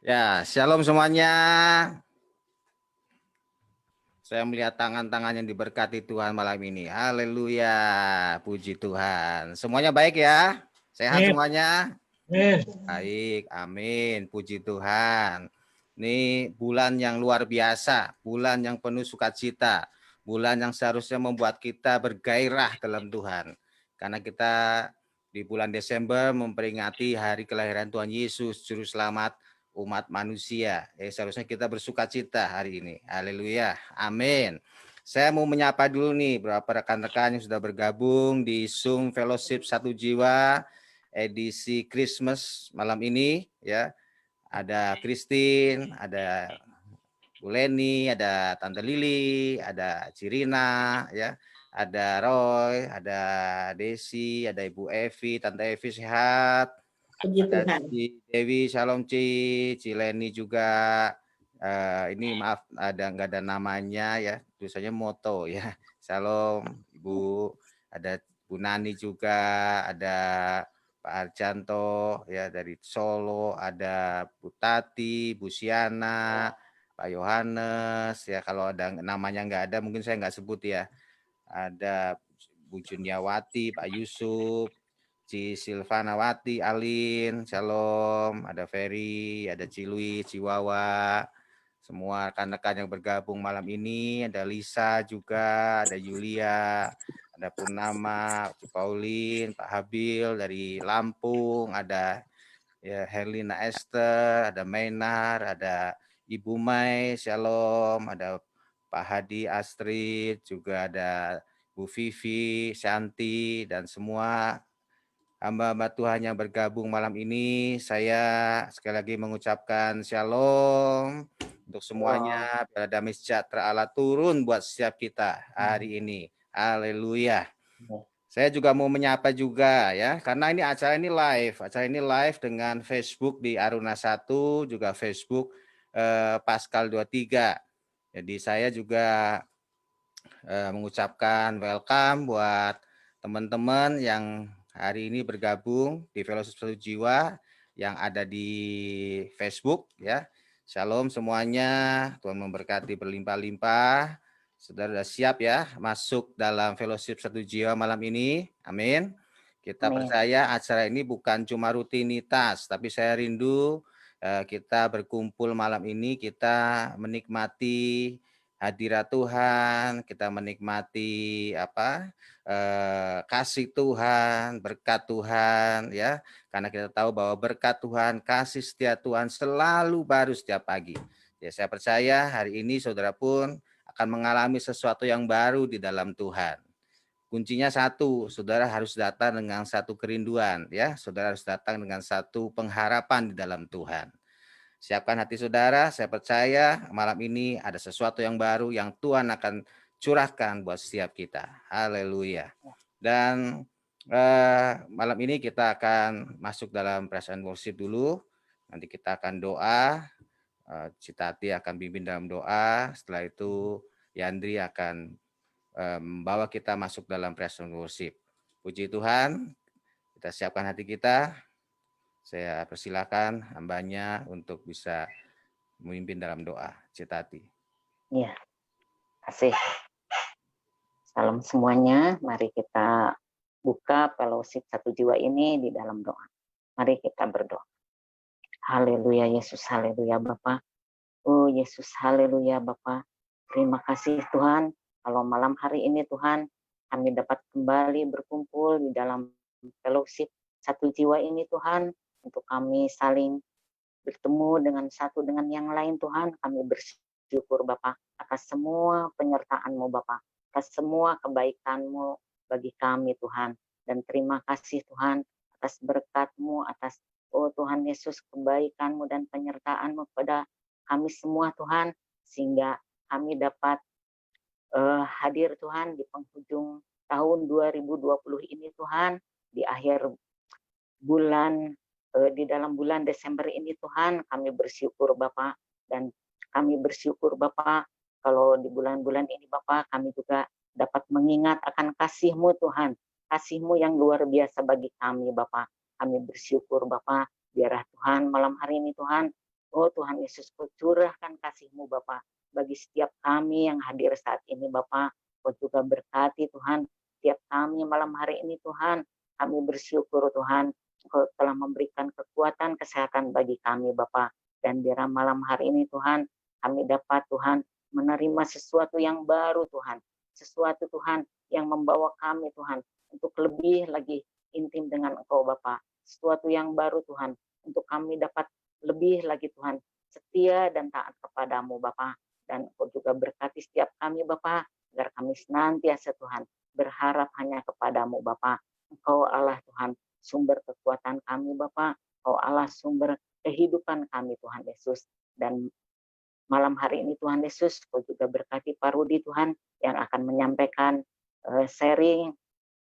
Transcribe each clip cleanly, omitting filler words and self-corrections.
Ya, shalom semuanya. Saya melihat tangan-tangan yang diberkati Tuhan malam ini. Haleluya, puji Tuhan. Semuanya baik ya? Sehat Amin. semuanya? Amin. Baik, amin. Puji Tuhan. Ini bulan yang luar biasa, bulan yang penuh sukacita, bulan yang seharusnya membuat kita bergairah dalam Tuhan. Karena kita di bulan Desember memperingati hari kelahiran Tuhan Yesus, Juru Selamat umat manusia. Seharusnya kita bersukacita hari ini. Haleluya. Amin. Saya mau menyapa dulu nih beberapa rekan-rekan yang sudah bergabung di Zoom Fellowship Satu Jiwa edisi Christmas malam ini ya. Ada Christine, ada Bu Leni, ada Tante Lili, ada Cirina ya. Ada Roy, ada Desi, ada Ibu Evi, Tante Evi sehat. Puji Ada Tuhan. Ci Dewi, Shalom Cileni juga. Ini maaf nggak ada namanya ya, tulisannya Moto ya. Shalom Ibu, ada Bu Nani juga, ada Pak Arjanto ya dari Solo, ada Bu Tati, Bu Siana, Pak Yohanes ya. Kalau ada namanya nggak ada mungkin saya nggak sebut ya. Ada Bu Juniawati, Pak Yusuf, Ci Silvanawati, Alin, Shalom, ada Ferry, ada Cilui, Ciwawa, semua rekan-rekan yang bergabung malam ini, ada Lisa juga, ada Yulia, ada Purnama, Pauline, Pak Habil dari Lampung, ada ya Herlina Esther, ada Mainar, ada Ibu Mai, Shalom, ada Pak Hadi Astrid, juga ada Bu Vivi, Shanti, dan semua hamba-hamba Tuhan yang bergabung malam ini. Saya sekali lagi mengucapkan shalom untuk semuanya. Biar damai sejahtera Allah turun buat setiap kita hari ini. Haleluya. Saya juga mau menyapa juga ya, karena ini acara ini live. Acara ini live dengan Facebook di Aruna 1, juga Facebook Pascal 23. Jadi saya juga mengucapkan welcome buat teman-teman yang hari ini bergabung di Fellowship Satu Jiwa yang ada di Facebook ya. Shalom semuanya, Tuhan memberkati berlimpah-limpah. Saudara sudah siap ya masuk dalam Fellowship Satu Jiwa malam ini? Amin. Kita percaya acara ini bukan cuma rutinitas, tapi saya rindu kita berkumpul malam ini, kita menikmati hadirat Tuhan, kita menikmati kasih Tuhan, berkat Tuhan ya. Karena kita tahu bahwa berkat Tuhan, kasih setia Tuhan selalu baru setiap pagi. Ya, saya percaya hari ini saudara pun akan mengalami sesuatu yang baru di dalam Tuhan. Kuncinya satu, saudara harus datang dengan satu kerinduan ya. Saudara harus datang dengan satu pengharapan di dalam Tuhan. Siapkan hati saudara, saya percaya malam ini ada sesuatu yang baru yang Tuhan akan curahkan buat setiap kita. Haleluya. Dan malam ini kita akan masuk dalam praise and worship dulu. Nanti kita akan doa. Citati akan pimpin dalam doa. Setelah itu Yandri akan membawa kita masuk dalam praise and worship. Puji Tuhan, kita siapkan hati kita. Saya persilakan hambanya untuk bisa memimpin dalam doa. Citati. Ya, kasih. Salam semuanya. Mari kita buka Fellowship Satu Jiwa ini di dalam doa. Mari kita berdoa. Haleluya Yesus, haleluya Bapa. Oh Yesus, haleluya Bapa. Terima kasih Tuhan. Kalau malam hari ini Tuhan, kami dapat kembali berkumpul di dalam Fellowship Satu Jiwa ini Tuhan. Untuk kami saling bertemu dengan satu dengan yang lain Tuhan. Kami bersyukur Bapa atas semua penyertaan-Mu Bapa, atas semua kebaikan-Mu bagi kami Tuhan. Dan terima kasih Tuhan atas berkat-Mu, atas oh Tuhan Yesus kebaikan-Mu dan penyertaan-Mu kepada kami semua Tuhan, sehingga kami dapat hadir Tuhan di penghujung tahun 2020 ini Tuhan, di akhir bulan di dalam bulan Desember ini Tuhan, kami bersyukur Bapak, dan kami bersyukur Bapak kalau di bulan-bulan ini Bapak kami juga dapat mengingat akan kasih-Mu Tuhan, kasih-Mu yang luar biasa bagi kami Bapak. Kami bersyukur Bapak, biarlah Tuhan malam hari ini Tuhan, Oh Tuhan Yesus, Kau curahkan kasih-Mu Bapa bagi setiap kami yang hadir saat ini Bapa. Kau juga berkati Tuhan setiap kami malam hari ini Tuhan. Kami bersyukur Tuhan, Kau telah memberikan kekuatan kesehatan bagi kami Bapa. Dan biar malam hari ini Tuhan, kami dapat Tuhan menerima sesuatu yang baru Tuhan. Sesuatu Tuhan yang membawa kami Tuhan untuk lebih lagi intim dengan Engkau Bapa. Sesuatu yang baru Tuhan untuk kami dapat lebih lagi Tuhan setia dan taat kepadamu Bapa. Dan Engkau juga berkati setiap kami Bapa agar kami senantiasa Tuhan berharap hanya kepadamu Bapa. Engkau Allah Tuhan sumber kekuatan kami Bapa. Engkau Allah sumber kehidupan kami Tuhan Yesus. Dan malam hari ini Tuhan Yesus, Kau juga berkati Pak Rudi Tuhan yang akan menyampaikan sharing,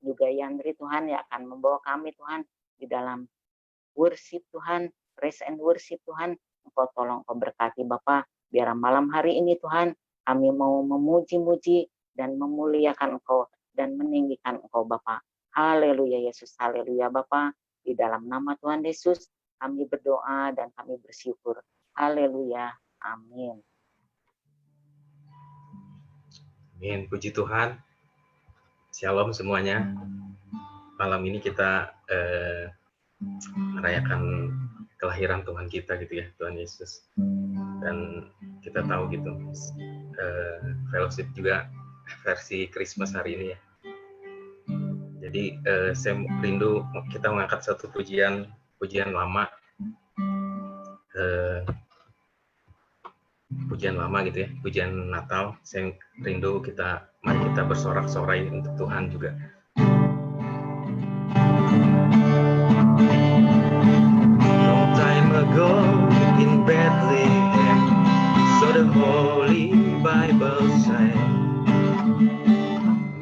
juga Yandri Tuhan yang akan membawa kami Tuhan di dalam worship Tuhan, praise and worship Tuhan. Engkau tolong Kau berkati Bapa, biar malam hari ini Tuhan kami mau memuji-muji dan memuliakan Engkau dan meninggikan Engkau Bapa. Haleluya Yesus, haleluya Bapa. Di dalam nama Tuhan Yesus kami berdoa dan kami bersyukur. Haleluya. Amin. Amin. Puji Tuhan. Shalom semuanya. Malam ini kita merayakan kelahiran Tuhan kita gitu ya, Tuhan Yesus. Dan kita tahu gitu, fellowship juga versi Christmas hari ini ya. Jadi saya rindu kita mengangkat satu pujian lama, pujian lama gitu ya, pujian Natal. Saya rindu mari kita bersorak-sorai untuk Tuhan juga. Long time ago in Bethlehem, so the Holy Bible said,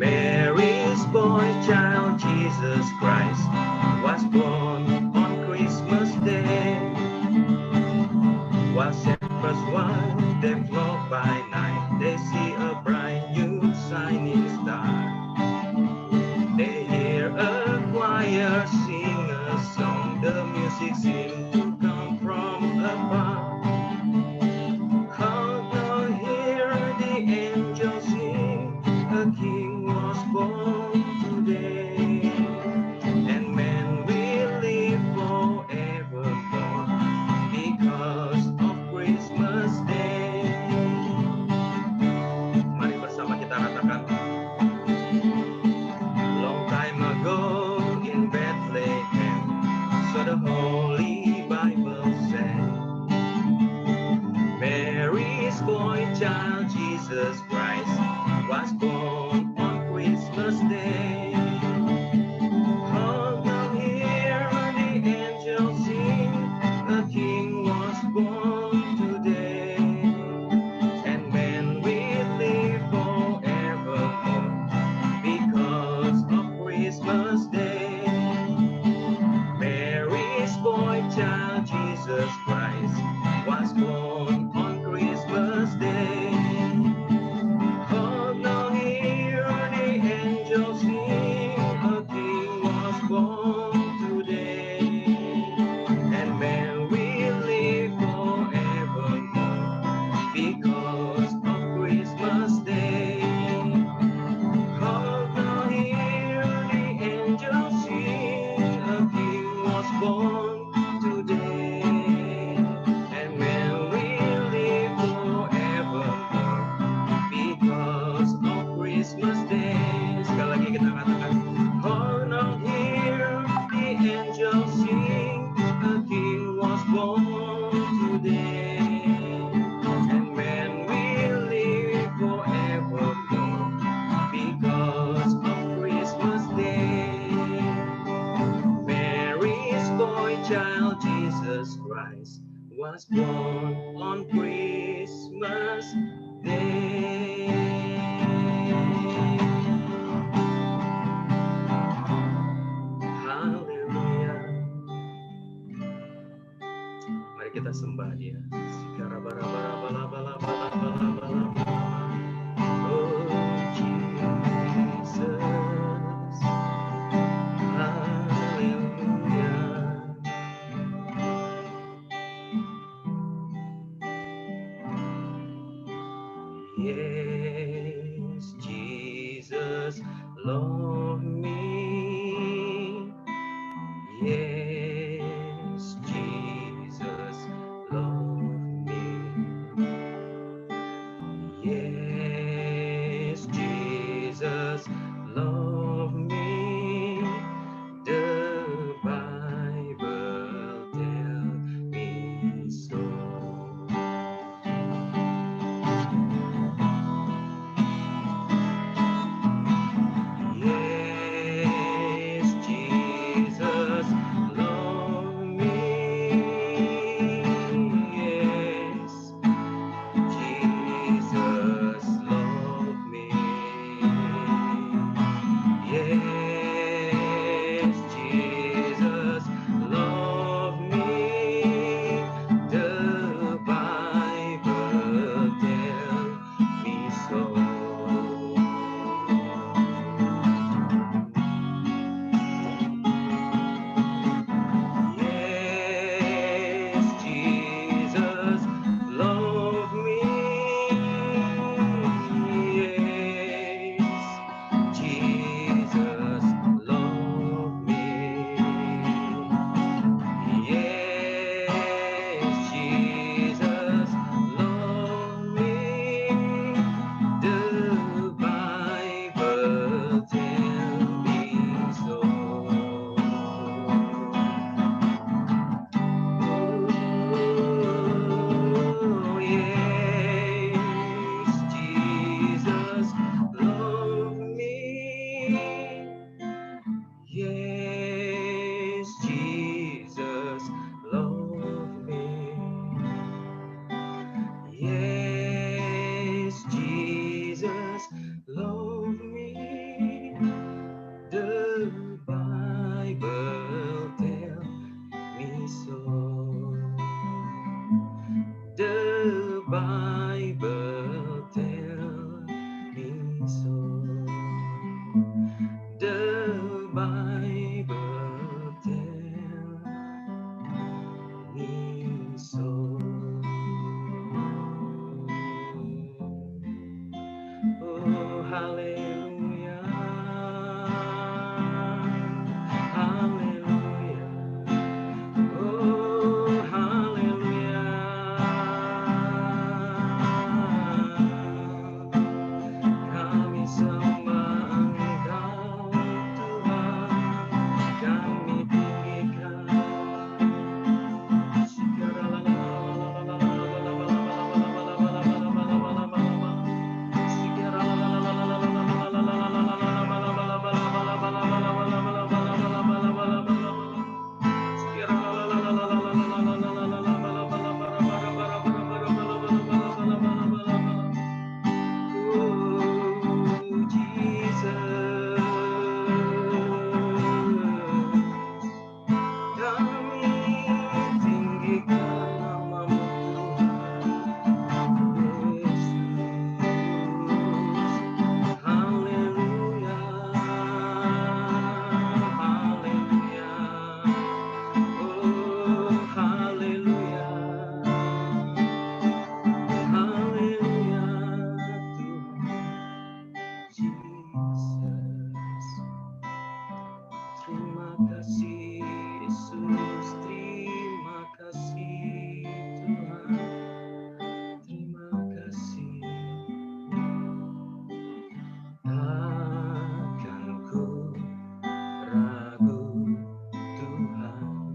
Mary's boy child Jesus Christ was born on Christmas Day. While shepherds watch them flock by night, they see a bright new shining star. They hear a choir sing a song, the music seems to come from above. How now hear the angels sing, a king was born today, and men will live forevermore because of Christmas Day. Mari bersama kita katakan, long time ago in Bethlehem, so the Holy Bible said, Mary's boy child Jesus Christ was born on Christmas Day. Oh, now hear the angels sing, a king was born today, and men will live forevermore because of Christmas Day. Mary's boy child Jesus Christ was born on Christmas Day. Oh, now hear the angels sing, a king was born today, and men will live forevermore because of Christmas Day. Oh, now hear the angels sing, a king was born today, and men will live forevermore because of Christmas Day. Sekali lagi kita katakan, oh, now hear the angels sing, a king was born today, and men will live forevermore because of Christmas Day. Mary's boy child Jesus Christ was born on Christmas Day. Haleluya. Mari kita sembah Dia. Oh Jesus, haleluya. love me. Yes, Jesus, love me. Yes, Jesus, love me. The Bible tells me so. Yes, Jesus, love me. Yes, Jesus, love me. Yes, Jesus, love me. The Bible tells me so. Yes, Jesus, love me. Yes, Jesus, love me. Yes, Jesus, love me. The Bible tells me so. Oh, yes, Jesus, love me. Yes, Jesus, love me. Yes, Jesus, love me. The Bible tells me so. The Bible tells me so. The Bible tells me so. Oh, hallelujah. Hallelujah. Oh, hallelujah. Kami sembah Engkau Tuhan, kami tinggikan. Kami tinggikan namamu Tuhan Yesus. Haleluya, haleluya, oh haleluya, haleluya Tuhan Yesus. Terima kasih Yesus, terima kasih Tuhan, terima kasih. Takkan ku ragu Tuhan,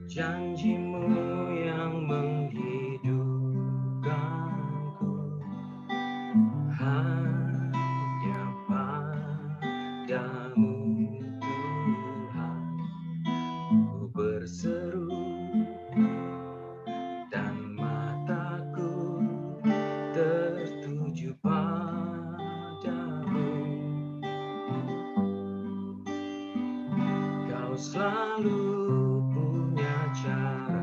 janjimu yang menghidupkanku hanya padamu Tuhan. Ku berseru dan mataku tertuju padamu. Kau selalu punya cara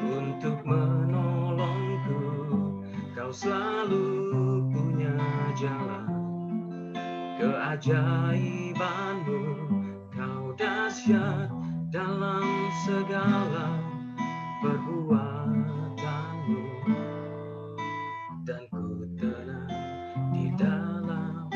untuk menolongku. Kau selalu punya jalan keajaibanmu. Kau dahsyat dalam segala perbuatanmu, dan ku tenang di dalam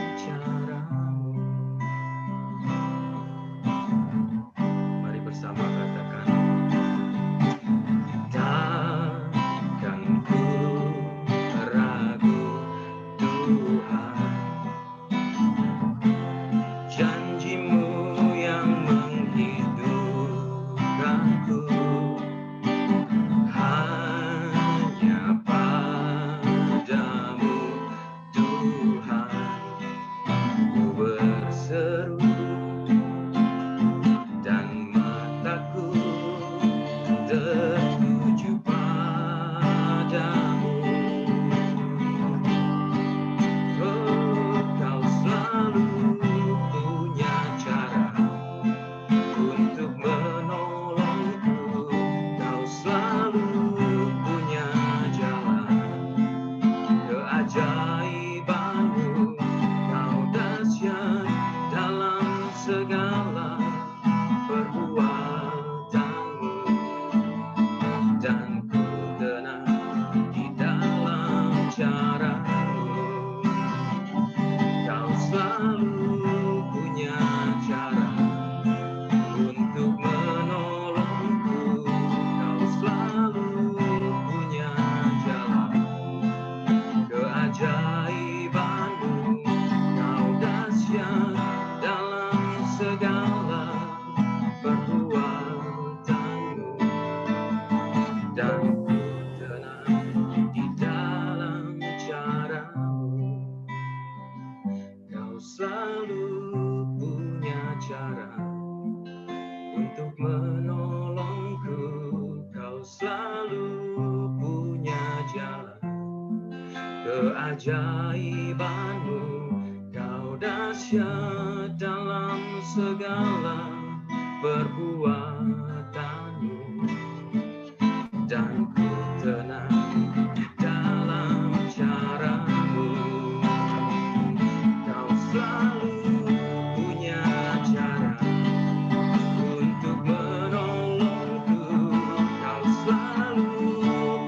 selalu punya cara untuk menolongku. Kau selalu punya jalan keajaibanmu. Kau dahsyat dalam segala perbuatanmu, dan ku tenang di dalam caramu. Kau selalu punya cara untuk menolongku. Kau selalu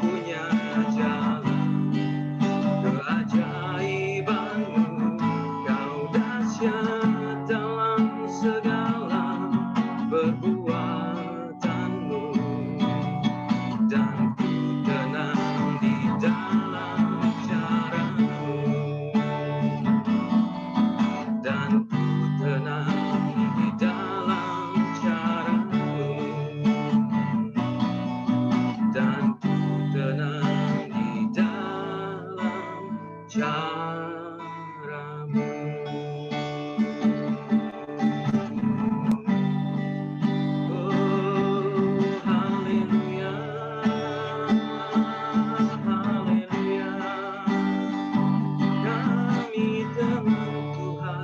punya jalan keajaibanmu. Kau dahsyat dalam segala perbuatanmu, dan ku tenang di dalam caramu, dan ku tenang di dalam caramu, dan ku tenang di dalam caramu. Haleluya, haleluya. Kami teman Tuhan,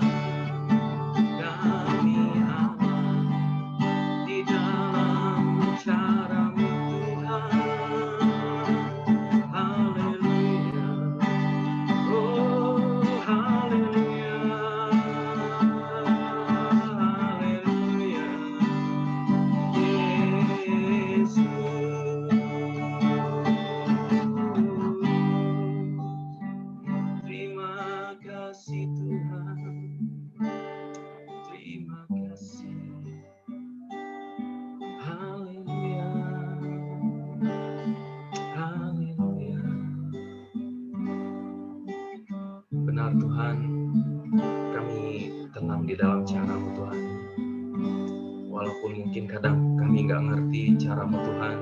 kami aman di dalam caramu Tuhan. Haleluya, oh haleluya, haleluya. Yesus, terima kasih Tuhan, terima kasih. Haleluya, haleluya. Benar Tuhan, kami tenang di dalam caramu Tuhan. Walaupun mungkin kadang kami nggak ngerti caramu Tuhan,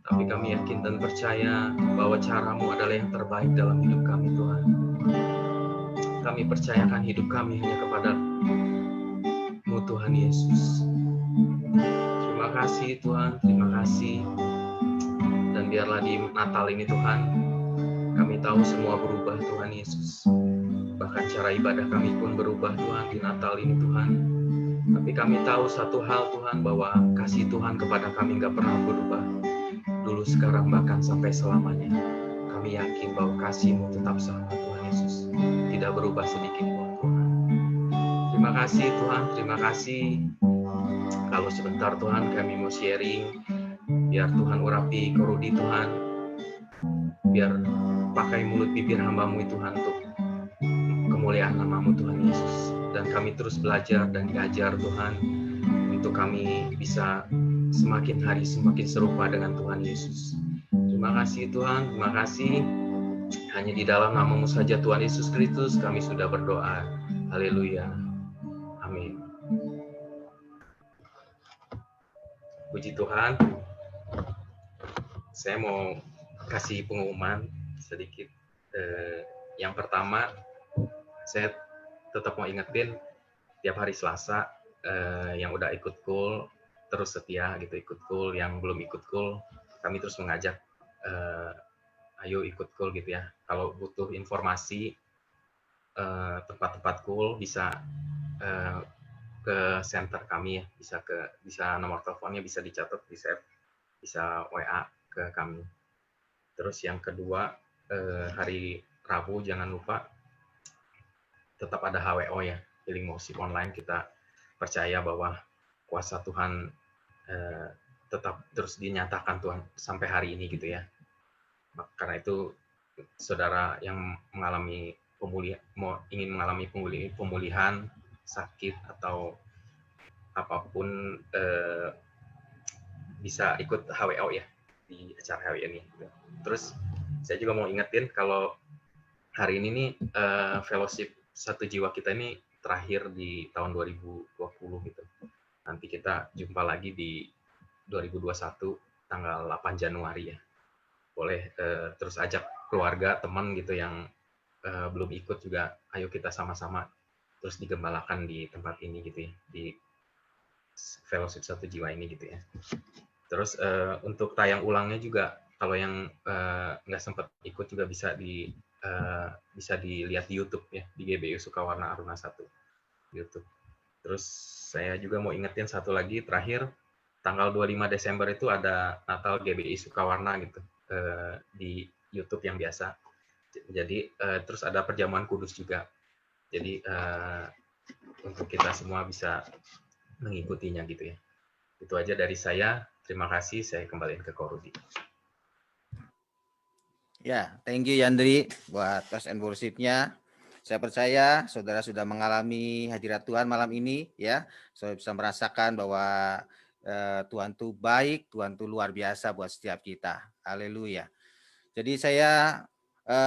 tapi kami yakin dan percaya bahwa caramu adalah yang terbaik dalam hidup kami Tuhan. Kami percayakan hidup kami hanya kepada-Mu Tuhan Yesus. Terima kasih Tuhan, terima kasih. Dan biarlah di Natal ini Tuhan, kami tahu semua berubah Tuhan Yesus. Bahkan cara ibadah kami pun berubah Tuhan di Natal ini Tuhan. Tapi kami tahu satu hal Tuhan, bahwa kasih Tuhan kepada kami nggak pernah berubah. Dulu, sekarang, bahkan sampai selamanya. Kami yakin bahwa kasih-Mu tetap sama Tuhan Yesus. Tidak berubah sedikit pun Tuhan. Terima kasih Tuhan, terima kasih. Kalau sebentar Tuhan kami mau sharing, biar Tuhan urapi Korudi Tuhan. Biar pakai mulut bibir hamba-Mu Tuhan untuk kemuliaan nama-Mu Tuhan Yesus. Dan kami terus belajar dan diajar Tuhan, untuk kami bisa semakin hari semakin serupa dengan Tuhan Yesus. Terima kasih Tuhan, terima kasih. Hanya di dalam nama-Mu saja Tuhan Yesus Kristus kami sudah berdoa. Haleluya. Amin. Puji Tuhan. Saya mau kasih pengumuman sedikit. Yang pertama, saya tetap mau ingetin tiap hari Selasa, yang udah ikut cool terus setia gitu ikut cool, yang belum ikut cool kami terus mengajak, ayo ikut cool gitu ya. Kalau butuh informasi tempat-tempat cool bisa ke center kami ya, bisa nomor teleponnya bisa dicatat, di save, bisa WA ke kami. Terus yang kedua, hari Rabu jangan lupa tetap ada HWO ya, Healing Worship Online. Kita percaya bahwa kuasa Tuhan tetap terus dinyatakan Tuhan sampai hari ini gitu ya. Karena itu saudara yang mengalami ingin mengalami pemulihan sakit atau apapun, bisa ikut HWO ya di acara HWO ini. Terus saya juga mau ingetin kalau hari ini nih fellowship Satu Jiwa kita ini terakhir di tahun 2020 gitu. Nanti kita jumpa lagi di 2021 tanggal 8 Januari ya. Boleh terus ajak keluarga, teman gitu yang belum ikut juga, ayo kita sama-sama terus digembalakan di tempat ini gitu ya, di Fellowship Satu Jiwa ini gitu ya. Terus untuk tayang ulangnya juga kalau yang nggak sempat ikut juga bisa dilihat di YouTube ya, di GBI Sukawarna Aruna 1 YouTube. Terus saya juga mau ingetin satu lagi terakhir, tanggal 25 Desember itu ada Natal GBI Sukawarna gitu di YouTube yang biasa. Jadi terus ada perjamuan kudus juga. Jadi untuk kita semua bisa mengikutinya gitu ya. Itu aja dari saya. Terima kasih. Saya kembaliin ke Korudi. Ya, thank you Yandri buat Praise and Worship-nya. Saya percaya saudara sudah mengalami hadirat Tuhan malam ini ya. Saudara bisa merasakan bahwa Tuhan itu baik, Tuhan itu luar biasa buat setiap kita. Haleluya. Jadi saya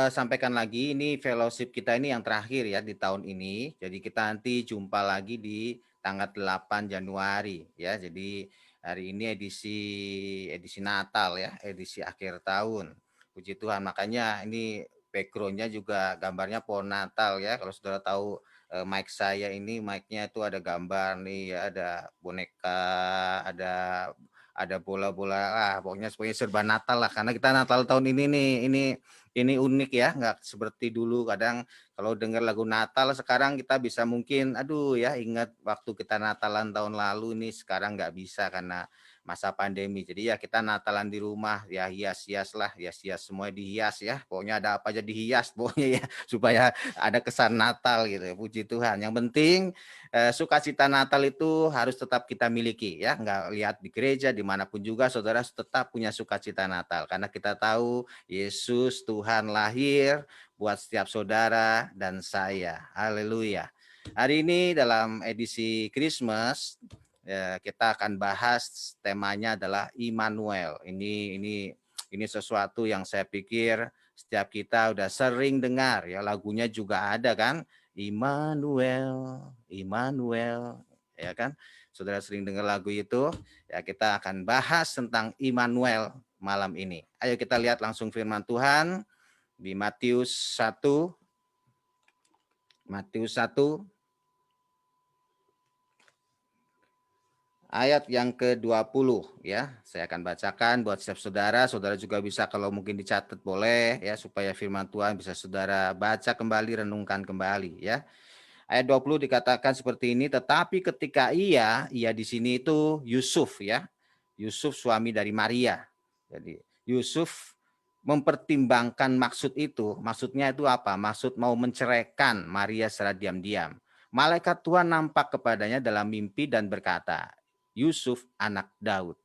sampaikan lagi, ini fellowship kita ini yang terakhir ya di tahun ini. Jadi kita nanti jumpa lagi di tanggal 8 Januari ya. Jadi hari ini edisi Natal ya, edisi akhir tahun. Puji Tuhan, makanya ini background-nya juga gambarnya pohon Natal ya. Kalau saudara tahu mic saya ini, mic-nya itu ada gambar nih ya, ada boneka, ada bola-bola, pokoknya serba Natal lah, karena kita Natal tahun ini nih, ini unik ya, nggak seperti dulu. Kadang kalau dengar lagu Natal sekarang kita bisa mungkin, aduh ya, ingat waktu kita Natalan tahun lalu nih, sekarang nggak bisa karena masa pandemi. Jadi ya kita Natalan di rumah, ya hias-hias lah, hias-hias semua dihias ya, pokoknya ada apa aja dihias pokoknya ya, supaya ada kesan Natal gitu. Puji Tuhan. Yang penting sukacita Natal itu harus tetap kita miliki ya, nggak lihat di gereja dimanapun juga saudara tetap punya sukacita Natal, karena kita tahu Yesus Tuhan lahir buat setiap saudara dan saya. Haleluya. Hari ini dalam edisi Christmas kita akan bahas temanya adalah Immanuel. Ini sesuatu yang saya pikir setiap kita udah sering dengar ya, lagunya juga ada kan, Immanuel, Immanuel, ya kan? Saudara sering dengar lagu itu, ya kita akan bahas tentang Immanuel malam ini. Ayo kita lihat langsung firman Tuhan di Matius 1. Matius 1 ayat yang ke-20 ya. Saya akan bacakan buat setiap saudara. Saudara juga bisa kalau mungkin dicatat boleh ya, supaya firman Tuhan bisa saudara baca kembali, renungkan kembali ya. Ayat 20 dikatakan seperti ini, tetapi ketika ia di sini itu Yusuf ya. Yusuf suami dari Maria. Jadi Yusuf mempertimbangkan maksud itu. Maksudnya itu apa? Maksud mau menceraikan Maria secara diam-diam. Malaikat Tuhan nampak kepadanya dalam mimpi dan berkata, Yusuf anak Daud,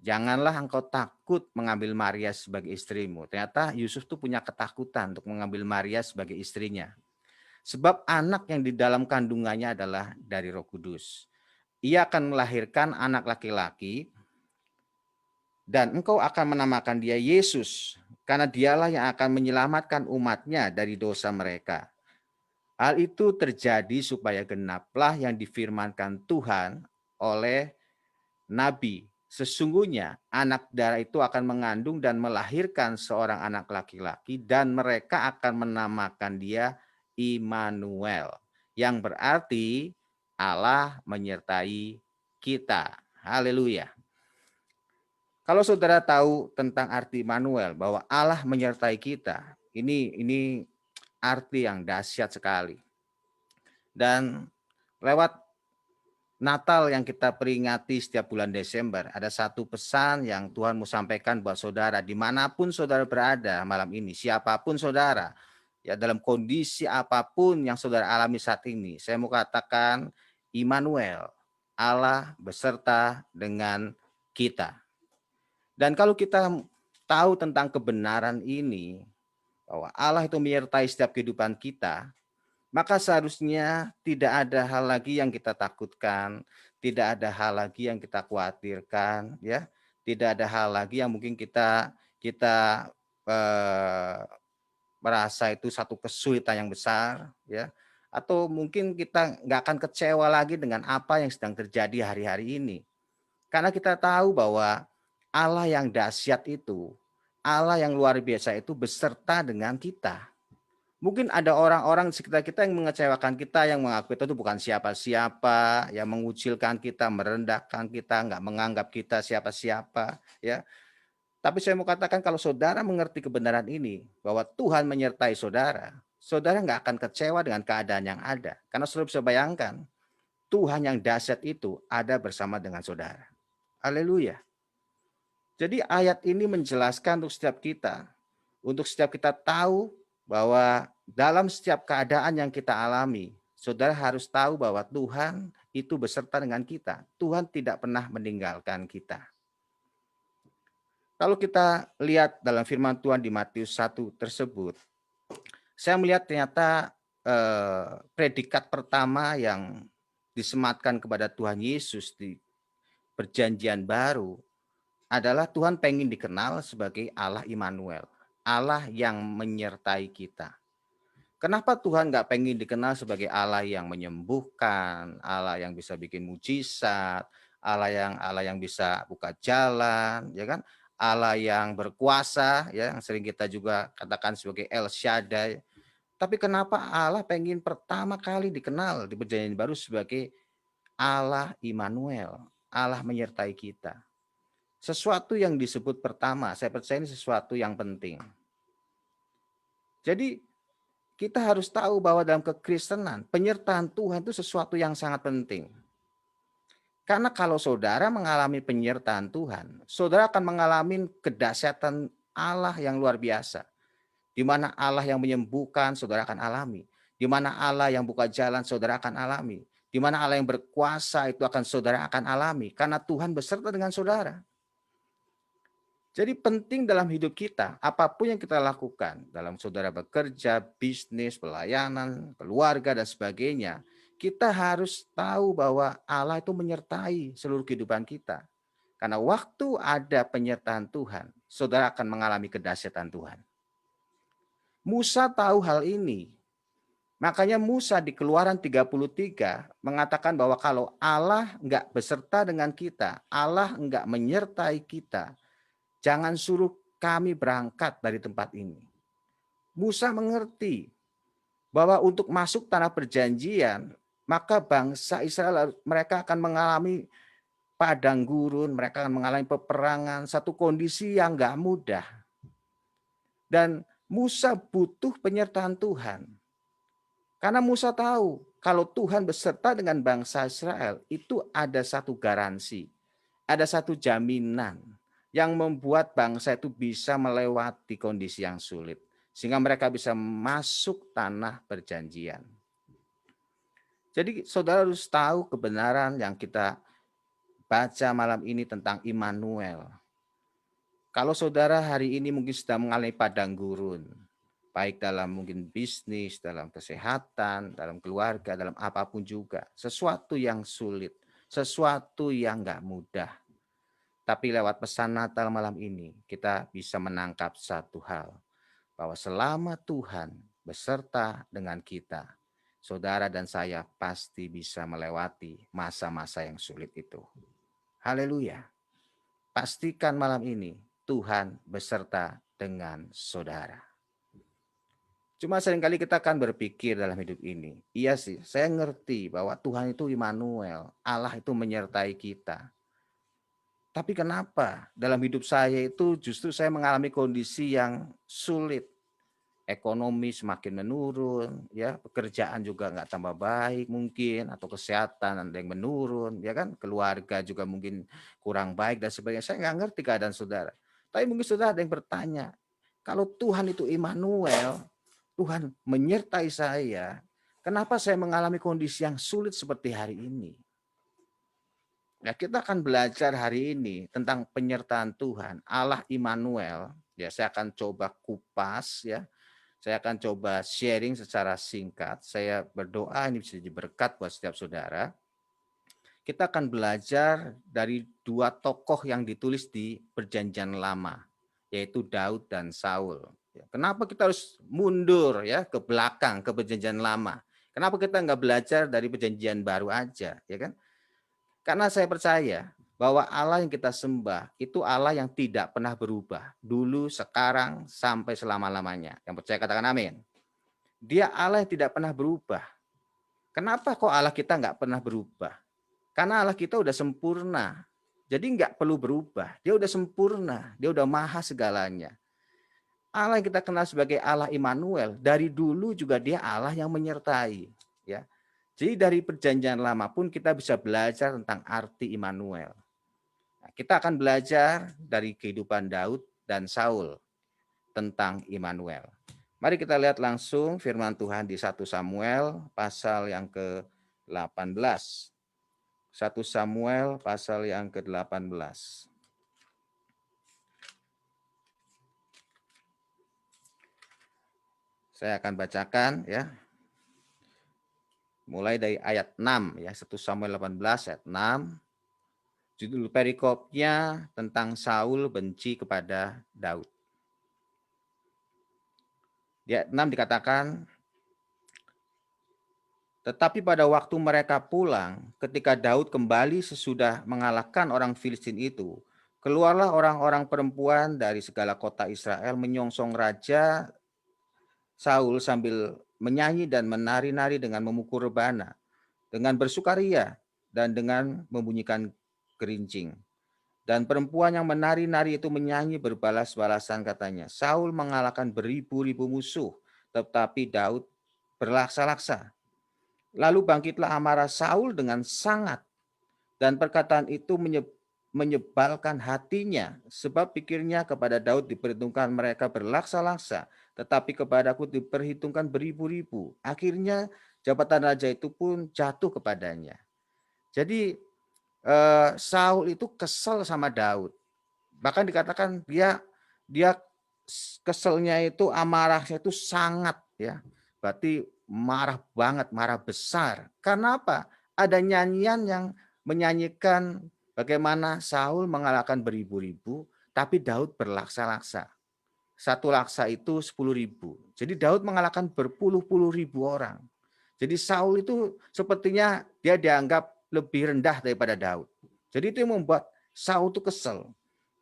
janganlah engkau takut mengambil Maria sebagai istrimu. Ternyata Yusuf tuh punya ketakutan untuk mengambil Maria sebagai istrinya. Sebab anak yang di dalam kandungannya adalah dari Roh Kudus. Ia akan melahirkan anak laki-laki dan engkau akan menamakan dia Yesus, karena dialah yang akan menyelamatkan umatnya dari dosa mereka. Hal itu terjadi supaya genaplah yang difirmankan Tuhan oleh Nabi. Sesungguhnya anak darah itu akan mengandung dan melahirkan seorang anak laki-laki dan mereka akan menamakan dia Immanuel, yang berarti Allah menyertai kita. Haleluya. Kalau saudara tahu tentang arti Immanuel, bahwa Allah menyertai kita, ini arti yang dahsyat sekali. Dan lewat Natal yang kita peringati setiap bulan Desember, ada satu pesan yang Tuhan mau sampaikan buat saudara, dimanapun saudara berada malam ini, siapapun saudara, ya dalam kondisi apapun yang saudara alami saat ini, saya mau katakan Immanuel, Allah beserta dengan kita. Dan kalau kita tahu tentang kebenaran ini, bahwa Allah itu menyertai setiap kehidupan kita, maka seharusnya tidak ada hal lagi yang kita takutkan, tidak ada hal lagi yang kita khawatirkan, ya, tidak ada hal lagi yang mungkin kita merasa itu satu kesulitan yang besar, ya, atau mungkin kita nggak akan kecewa lagi dengan apa yang sedang terjadi hari-hari ini, karena kita tahu bahwa Allah yang dahsyat itu, Allah yang luar biasa itu beserta dengan kita. Mungkin ada orang-orang di sekitar kita yang mengecewakan kita, yang mengaku kita itu bukan siapa-siapa, yang mengucilkan kita, merendahkan kita, nggak menganggap kita siapa-siapa, ya. Tapi saya mau katakan kalau saudara mengerti kebenaran ini, bahwa Tuhan menyertai saudara, saudara nggak akan kecewa dengan keadaan yang ada. Karena saudara bisa bayangkan, Tuhan yang dahsyat itu ada bersama dengan saudara. Haleluya. Jadi ayat ini menjelaskan untuk setiap kita tahu bahwa dalam setiap keadaan yang kita alami, saudara harus tahu bahwa Tuhan itu beserta dengan kita. Tuhan tidak pernah meninggalkan kita. Kalau kita lihat dalam firman Tuhan di Matius 1 tersebut, saya melihat ternyata predikat pertama yang disematkan kepada Tuhan Yesus di Perjanjian Baru adalah Tuhan pengen dikenal sebagai Allah Immanuel, Allah yang menyertai kita. Kenapa Tuhan nggak pengen dikenal sebagai Allah yang menyembuhkan, Allah yang bisa bikin mujizat, Allah yang bisa buka jalan, ya kan? Allah yang berkuasa, ya, yang sering kita juga katakan sebagai El Shaddai. Tapi kenapa Allah pengen pertama kali dikenal di Perjanjian Baru sebagai Allah Immanuel, Allah menyertai kita? Sesuatu yang disebut pertama, saya percaya ini sesuatu yang penting. Jadi kita harus tahu bahwa dalam kekristenan, penyertaan Tuhan itu sesuatu yang sangat penting. Karena kalau saudara mengalami penyertaan Tuhan, saudara akan mengalami kedahsyatan Allah yang luar biasa. Di mana Allah yang menyembuhkan, saudara akan alami. Di mana Allah yang buka jalan, saudara akan alami. Di mana Allah yang berkuasa, itu akan saudara akan alami. Karena Tuhan beserta dengan saudara. Jadi penting dalam hidup kita, apapun yang kita lakukan, dalam saudara bekerja, bisnis, pelayanan, keluarga, dan sebagainya, kita harus tahu bahwa Allah itu menyertai seluruh kehidupan kita. Karena waktu ada penyertaan Tuhan, saudara akan mengalami kedahsyatan Tuhan. Musa tahu hal ini. Makanya Musa di Keluaran 33 mengatakan bahwa kalau Allah enggak beserta dengan kita, Allah enggak menyertai kita, jangan suruh kami berangkat dari tempat ini. Musa mengerti bahwa untuk masuk tanah perjanjian, maka bangsa Israel mereka akan mengalami padang gurun, mereka akan mengalami peperangan, satu kondisi yang enggak mudah. Dan Musa butuh penyertaan Tuhan. Karena Musa tahu kalau Tuhan beserta dengan bangsa Israel, itu ada satu garansi, ada satu jaminan yang membuat bangsa itu bisa melewati kondisi yang sulit. Sehingga mereka bisa masuk tanah perjanjian. Jadi saudara harus tahu kebenaran yang kita baca malam ini tentang Immanuel. Kalau saudara hari ini mungkin sedang mengalami padang gurun, baik dalam mungkin bisnis, dalam kesehatan, dalam keluarga, dalam apapun juga. Sesuatu yang sulit, sesuatu yang nggak mudah. Tapi lewat pesan Natal malam ini, kita bisa menangkap satu hal. Bahwa selama Tuhan beserta dengan kita, saudara dan saya pasti bisa melewati masa-masa yang sulit itu. Haleluya. Pastikan malam ini Tuhan beserta dengan saudara. Cuma seringkali kita akan berpikir dalam hidup ini, iya sih, saya ngerti bahwa Tuhan itu Immanuel, Allah itu menyertai kita. Tapi kenapa dalam hidup saya itu justru saya mengalami kondisi yang sulit. Ekonomi semakin menurun, ya, pekerjaan juga nggak tambah baik mungkin, atau kesehatan ada yang menurun, ya kan, keluarga juga mungkin kurang baik dan sebagainya. Saya nggak ngerti keadaan saudara. Tapi mungkin saudara ada yang bertanya, kalau Tuhan itu Immanuel, Tuhan menyertai saya, kenapa saya mengalami kondisi yang sulit seperti hari ini? Nah, kita akan belajar hari ini tentang penyertaan Tuhan, Allah Immanuel. Ya, saya akan coba kupas, ya. Saya akan coba sharing secara singkat. Saya berdoa ini bisa jadi berkat buat setiap saudara. Kita akan belajar dari dua tokoh yang ditulis di Perjanjian Lama, yaitu Daud dan Saul. Kenapa kita harus mundur ya ke belakang ke Perjanjian Lama? Kenapa kita nggak belajar dari Perjanjian Baru aja, ya kan? Karena saya percaya bahwa Allah yang kita sembah itu Allah yang tidak pernah berubah. Dulu, sekarang, sampai selama-lamanya. Yang percaya katakan amin. Dia Allah yang tidak pernah berubah. Kenapa kok Allah kita nggak pernah berubah? Karena Allah kita udah sempurna. Jadi nggak perlu berubah. Dia udah sempurna. Dia udah maha segalanya. Allah yang kita kenal sebagai Allah Immanuel, dari dulu juga dia Allah yang menyertai. Ya. Jadi dari perjanjian lama pun kita bisa belajar tentang arti Immanuel. Nah, kita akan belajar dari kehidupan Daud dan Saul tentang Immanuel. Mari kita lihat langsung firman Tuhan di 1 Samuel pasal yang ke-18. 1 Samuel pasal yang ke-18. Saya akan bacakan ya. Mulai dari ayat 6 ya, 1 Samuel 18 ayat 6. Judul perikopnya tentang Saul benci kepada Daud. Di ayat 6 dikatakan, tetapi pada waktu mereka pulang, ketika Daud kembali sesudah mengalahkan orang Filistin itu, keluarlah orang-orang perempuan dari segala kota Israel menyongsong raja Saul sambil menyanyi dan menari-nari dengan memukul rebana, dengan bersukaria dan dengan membunyikan gerincing. Dan perempuan yang menari-nari itu menyanyi berbalas-balasan katanya, Saul mengalahkan beribu-ribu musuh, tetapi Daud berlaksa-laksa. Lalu bangkitlah amarah Saul dengan sangat, dan perkataan itu menyebalkan hatinya, sebab pikirnya kepada Daud diperhitungkan mereka berlaksa-laksa, tetapi kepadaku diperhitungkan beribu-ribu. Akhirnya jabatan raja itu pun jatuh kepadanya. Jadi Saul itu kesel sama Daud. Bahkan dikatakan dia keselnya itu, amarahnya itu sangat ya. Berarti marah banget, marah besar. Karena apa? Ada nyanyian yang menyanyikan bagaimana Saul mengalahkan beribu-ribu, tapi Daud berlaksa-laksa. Satu laksa itu 10.000. Jadi Daud mengalahkan berpuluh-puluh ribu orang. Jadi Saul itu sepertinya dia dianggap lebih rendah daripada Daud. Jadi itu yang membuat Saul itu kesel.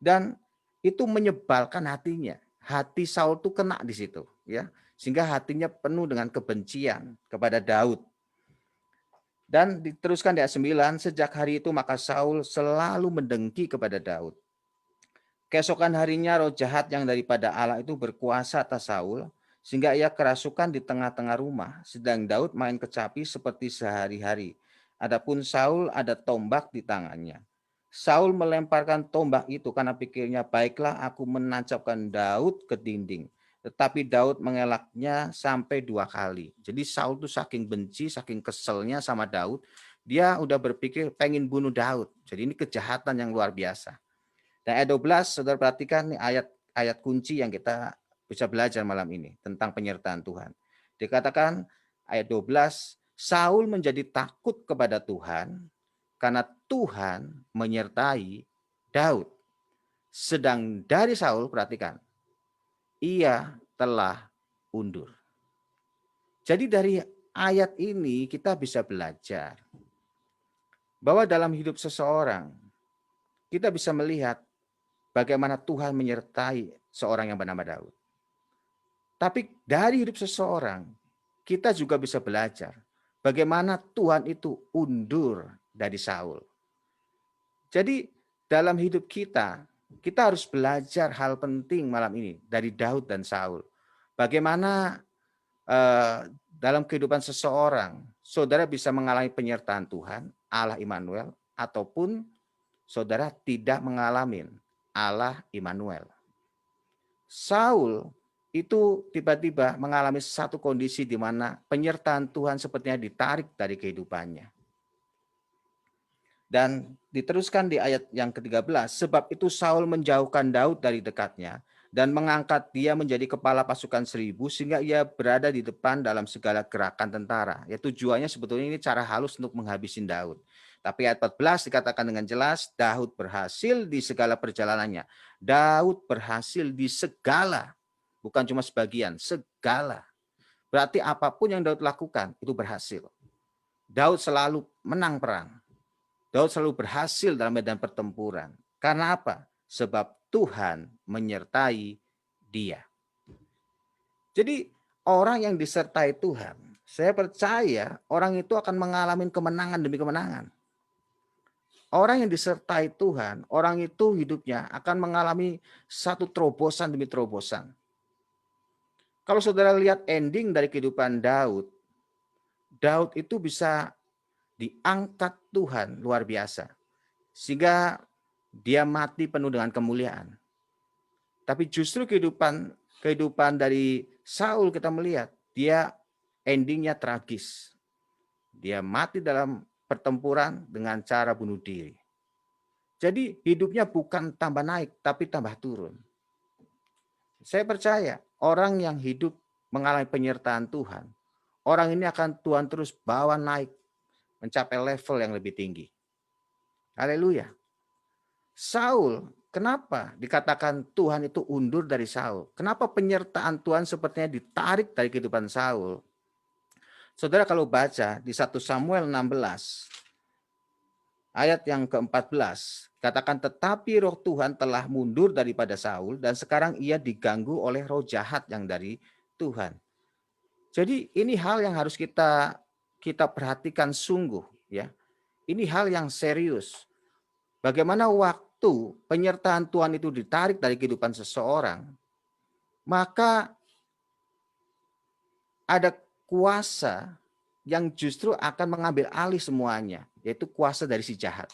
Dan itu menyebalkan hatinya. Hati Saul itu kena di situ, ya. Sehingga hatinya penuh dengan kebencian kepada Daud. Dan diteruskan di ayat 9, sejak hari itu maka Saul selalu mendengki kepada Daud. Keesokan harinya roh jahat yang daripada Allah itu berkuasa atas Saul, sehingga ia kerasukan di tengah-tengah rumah, sedang Daud main kecapi seperti sehari-hari. Adapun Saul ada tombak di tangannya. Saul melemparkan tombak itu karena pikirnya, baiklah aku menancapkan Daud ke dinding. Tetapi Daud mengelaknya sampai 2 kali. Jadi Saul itu saking benci, saking keselnya sama Daud, dia udah berpikir pengen bunuh Daud. Jadi ini kejahatan yang luar biasa. Dan ayat 12, saudara perhatikan nih ayat kunci yang kita bisa belajar malam ini tentang penyertaan Tuhan. Dikatakan ayat 12, Saul menjadi takut kepada Tuhan karena Tuhan menyertai Daud. Sedang dari Saul, perhatikan, ia telah undur. Jadi dari ayat ini kita bisa belajar bahwa dalam hidup seseorang kita bisa melihat bagaimana Tuhan menyertai seorang yang bernama Daud. Tapi dari hidup seseorang, kita juga bisa belajar bagaimana Tuhan itu undur dari Saul. Jadi dalam hidup kita harus belajar hal penting malam ini dari Daud dan Saul. Bagaimana dalam kehidupan seseorang, saudara bisa mengalami penyertaan Tuhan, Allah Immanuel, ataupun saudara tidak mengalami Allah Immanuel. Saul itu tiba-tiba mengalami satu kondisi di mana penyertaan Tuhan sepertinya ditarik dari kehidupannya. Dan diteruskan di ayat yang ke-13, sebab itu Saul menjauhkan Daud dari dekatnya dan mengangkat dia menjadi kepala pasukan 1.000 sehingga ia berada di depan dalam segala gerakan tentara. Ya, tujuannya sebetulnya ini cara halus untuk menghabisin Daud. Tapi ayat 14 dikatakan dengan jelas, Daud berhasil di segala perjalanannya. Daud berhasil di segala, bukan cuma sebagian, segala. Berarti apapun yang Daud lakukan itu berhasil. Daud selalu menang perang. Daud selalu berhasil dalam medan pertempuran. Karena apa? Sebab Tuhan menyertai dia. Jadi orang yang disertai Tuhan, saya percaya orang itu akan mengalami kemenangan demi kemenangan. Orang yang disertai Tuhan, orang itu hidupnya akan mengalami satu terobosan demi terobosan. Kalau saudara lihat ending dari kehidupan Daud, Daud itu bisa diangkat Tuhan luar biasa. Sehingga dia mati penuh dengan kemuliaan. Tapi justru kehidupan dari Saul kita melihat, dia endingnya tragis. Dia mati dalam pertempuran dengan cara bunuh diri. Jadi hidupnya bukan tambah naik, tapi tambah turun. Saya percaya orang yang hidup mengalami penyertaan Tuhan, orang ini akan Tuhan terus bawa naik, mencapai level yang lebih tinggi. Haleluya. Saul, kenapa dikatakan Tuhan itu undur dari Saul? Kenapa penyertaan Tuhan sepertinya ditarik dari kehidupan Saul? Saudara kalau baca di 1 Samuel 16, ayat yang ke-14, katakan tetapi roh Tuhan telah mundur daripada Saul dan sekarang ia diganggu oleh roh jahat yang dari Tuhan. Jadi ini hal yang harus kita perhatikan sungguh ya. Ini hal yang serius. Bagaimana waktu penyertaan Tuhan itu ditarik dari kehidupan seseorang, maka ada kuasa yang justru akan mengambil alih semuanya, yaitu kuasa dari si jahat.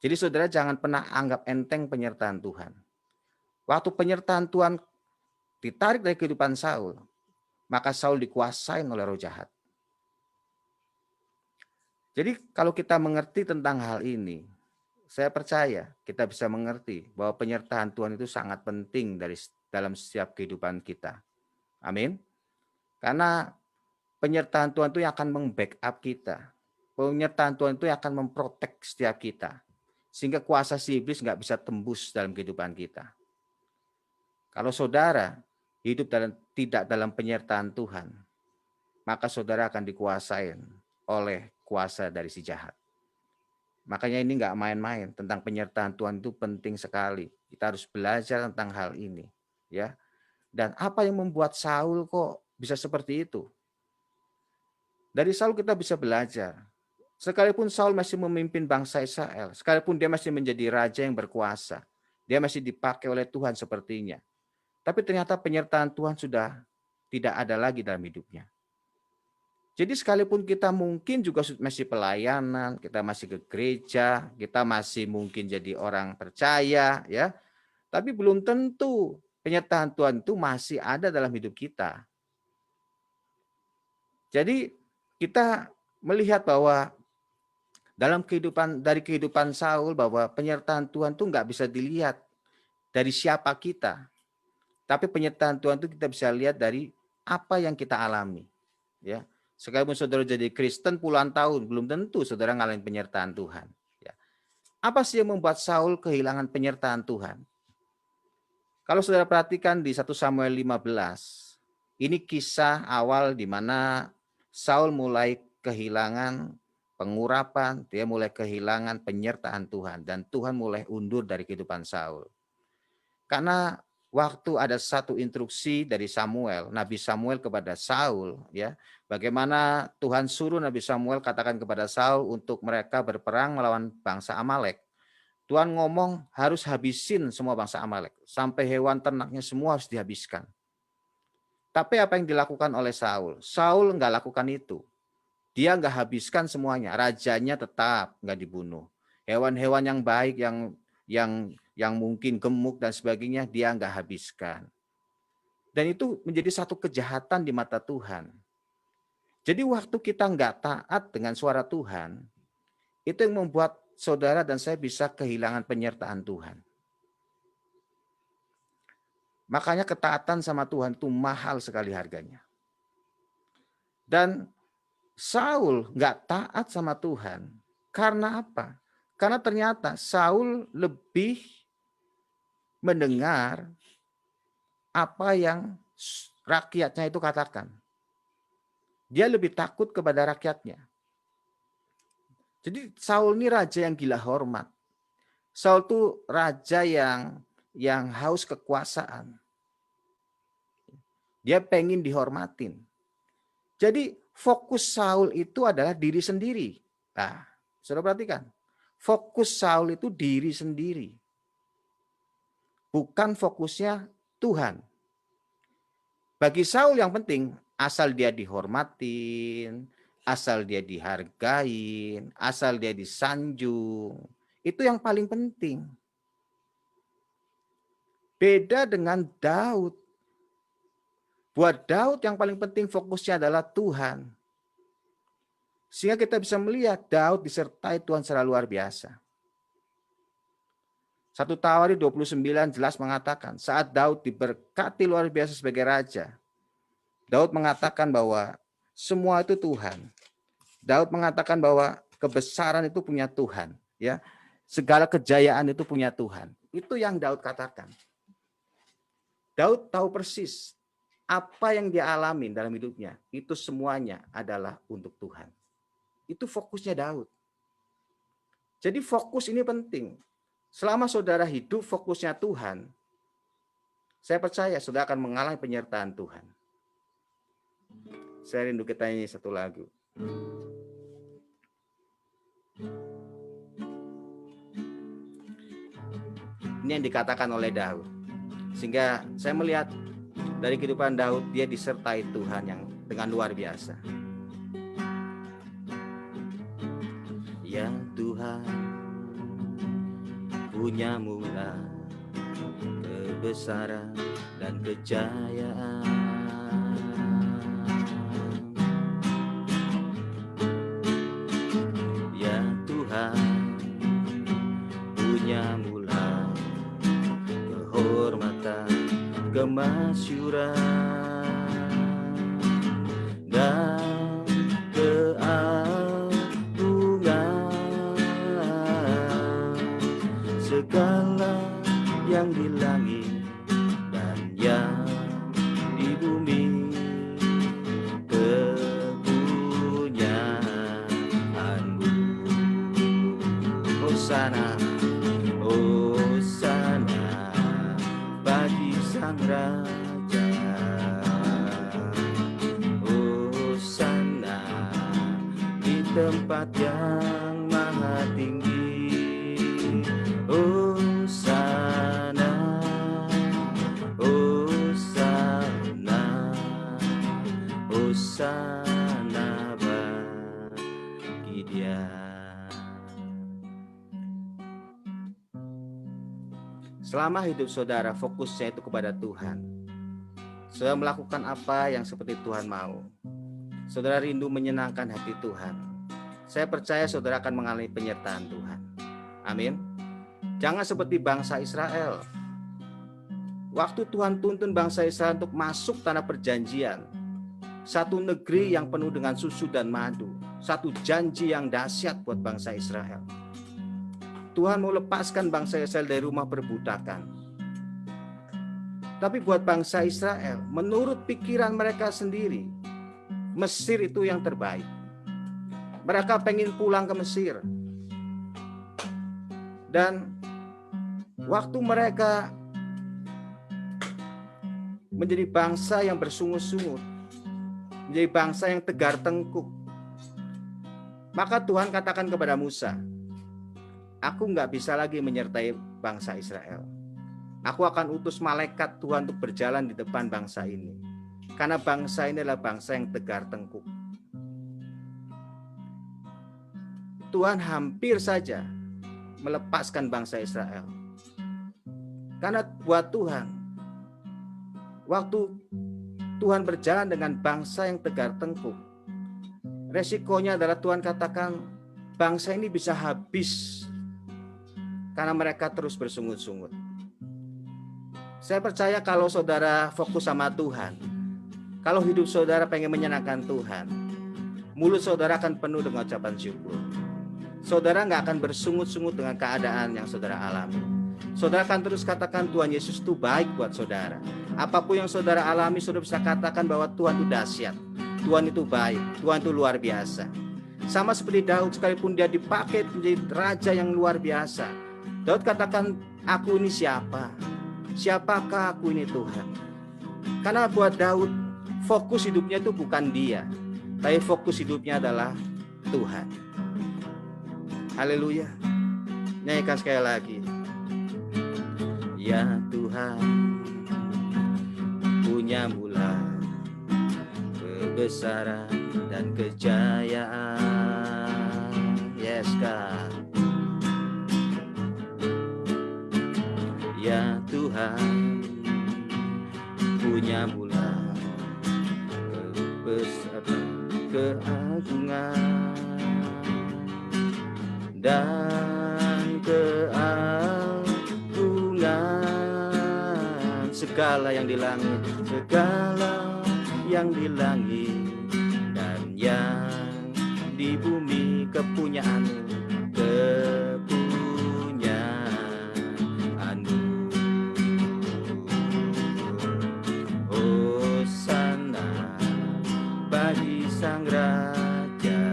Jadi saudara jangan pernah anggap enteng penyertaan Tuhan. Waktu penyertaan Tuhan ditarik dari kehidupan Saul, maka Saul dikuasai oleh roh jahat. Jadi kalau kita mengerti tentang hal ini, saya percaya kita bisa mengerti bahwa penyertaan Tuhan itu sangat penting dalam setiap kehidupan kita. Amin. Karena penyertaan Tuhan itu yang akan membackup kita. Penyertaan Tuhan itu yang akan memprotek setiap kita. Sehingga kuasa si iblis nggak bisa tembus dalam kehidupan kita. Kalau saudara hidup tidak dalam penyertaan Tuhan, maka saudara akan dikuasain oleh kuasa dari si jahat. Makanya ini nggak main-main, tentang penyertaan Tuhan itu penting sekali. Kita harus belajar tentang hal ini, ya. Dan apa yang membuat Saul kok bisa seperti itu? Dari Saul kita bisa belajar. Sekalipun Saul masih memimpin bangsa Israel, sekalipun dia masih menjadi raja yang berkuasa, dia masih dipakai oleh Tuhan sepertinya. Tapi ternyata penyertaan Tuhan sudah tidak ada lagi dalam hidupnya. Jadi sekalipun kita mungkin juga masih pelayanan, kita masih ke gereja, kita masih mungkin jadi orang percaya, ya, tapi belum tentu penyertaan Tuhan itu masih ada dalam hidup kita. Jadi kita melihat bahwa dari kehidupan Saul bahwa penyertaan Tuhan itu nggak bisa dilihat dari siapa kita, tapi penyertaan Tuhan itu kita bisa lihat dari apa yang kita alami. Ya, sekalipun saudara jadi Kristen puluhan tahun, belum tentu saudara ngalamin penyertaan Tuhan. Ya. Apa sih yang membuat Saul kehilangan penyertaan Tuhan? Kalau saudara perhatikan di 1 Samuel 15, ini kisah awal di mana Saul mulai kehilangan pengurapan, dia mulai kehilangan penyertaan Tuhan, dan Tuhan mulai undur dari kehidupan Saul. Karena waktu ada satu instruksi dari Samuel, Nabi Samuel kepada Saul, ya, bagaimana Tuhan suruh Nabi Samuel katakan kepada Saul untuk mereka berperang melawan bangsa Amalek. Tuhan ngomong harus habisin semua bangsa Amalek, sampai hewan ternaknya semua harus dihabiskan. Tapi apa yang dilakukan oleh Saul? Saul nggak lakukan itu. Dia nggak habiskan semuanya, rajanya tetap nggak dibunuh. Hewan-hewan yang baik, yang mungkin gemuk dan sebagainya, dia nggak habiskan. Dan itu menjadi satu kejahatan di mata Tuhan. Jadi waktu kita nggak taat dengan suara Tuhan, itu yang membuat saudara dan saya bisa kehilangan penyertaan Tuhan. Makanya ketaatan sama Tuhan itu mahal sekali harganya. Dan Saul nggak taat sama Tuhan. Karena apa? Karena ternyata Saul lebih mendengar apa yang rakyatnya itu katakan. Dia lebih takut kepada rakyatnya. Jadi Saul ini raja yang gila hormat. Saul itu raja yang haus kekuasaan. Dia pengen dihormatin. Jadi fokus Saul itu adalah diri sendiri. Nah, saudara perhatikan. Fokus Saul itu diri sendiri. Bukan fokusnya Tuhan. Bagi Saul yang penting, asal dia dihormatin, asal dia dihargain, asal dia disanjung. Itu yang paling penting. Beda dengan Daud. Buat Daud yang paling penting fokusnya adalah Tuhan. Sehingga kita bisa melihat Daud disertai Tuhan secara luar biasa. 1 Tawarikh 29 jelas mengatakan, saat Daud diberkati luar biasa sebagai raja, Daud mengatakan bahwa semua itu Tuhan. Daud mengatakan bahwa kebesaran itu punya Tuhan, ya. Segala kejayaan itu punya Tuhan. Itu yang Daud katakan. Daud tahu persis apa yang dia alami dalam hidupnya, itu semuanya adalah untuk Tuhan. Itu fokusnya Daud. Jadi fokus ini penting. Selama saudara hidup fokusnya Tuhan, saya percaya saudara akan mengalami penyertaan Tuhan. Saya rindu kita nyanyi satu lagu. Ini yang dikatakan oleh Daud. Sehingga saya melihat dari kehidupan Daud, dia disertai Tuhan yang dengan luar biasa. Ya Tuhan, punya mula kebesaran dan kejayaan. Ya Tuhan, punya mula kehormatan, kemasyuran dan keagungan, segala yang di langit dan yang di bumi kepunyaanmu. Hosana, Hosana bagi Sang Raja, Hosana di tempat yang maha tinggi, Hosana, Hosana, Hosana bagi Dia. Selama hidup saudara fokusnya itu kepada Tuhan, saudara melakukan apa yang seperti Tuhan mau, saudara rindu menyenangkan hati Tuhan, saya percaya saudara akan mengalami penyertaan Tuhan. Amin. Jangan seperti bangsa Israel. Waktu Tuhan tuntun bangsa Israel untuk masuk tanah perjanjian, satu negeri yang penuh dengan susu dan madu, satu janji yang dahsyat buat bangsa Israel. Tuhan mau lepaskan bangsa Israel dari rumah perbudakan. Tapi buat bangsa Israel, menurut pikiran mereka sendiri, Mesir itu yang terbaik. Mereka pengen pulang ke Mesir. Dan waktu mereka menjadi bangsa yang bersungut-sungut, menjadi bangsa yang tegar tengkuk, maka Tuhan katakan kepada Musa, aku nggak bisa lagi menyertai bangsa Israel. Aku akan utus malaikat Tuhan untuk berjalan di depan bangsa ini. Karena bangsa ini adalah bangsa yang tegar tengkuk. Tuhan hampir saja melepaskan bangsa Israel. Karena buat Tuhan, waktu Tuhan berjalan dengan bangsa yang tegar tengkuk, resikonya adalah Tuhan katakan bangsa ini bisa habis karena mereka terus bersungut-sungut. Saya percaya kalau saudara fokus sama Tuhan, kalau hidup saudara pengen menyenangkan Tuhan, mulut saudara akan penuh dengan ucapan syukur. Saudara nggak akan bersungut-sungut dengan keadaan yang saudara alami. Saudara akan terus katakan Tuhan Yesus itu baik buat saudara. Apapun yang saudara alami, saudara bisa katakan bahwa Tuhan itu dahsyat, Tuhan itu baik, Tuhan itu luar biasa. Sama seperti Daud, sekalipun dia dipakai menjadi raja yang luar biasa, Daud katakan, aku ini siapa? Siapakah aku ini Tuhan? Karena buat Daud, fokus hidupnya itu bukan dia, tapi fokus hidupnya adalah Tuhan. Haleluya. Nyanyikan sekali lagi. Ya Tuhan, punya mula kebesaran dan kejayaan. Yes God. Ya Tuhan, punya mula keagungan dan keagungan, segala yang di langit dan yang di bumi, kepunyaanmu, Hosana bagi Sang Raja,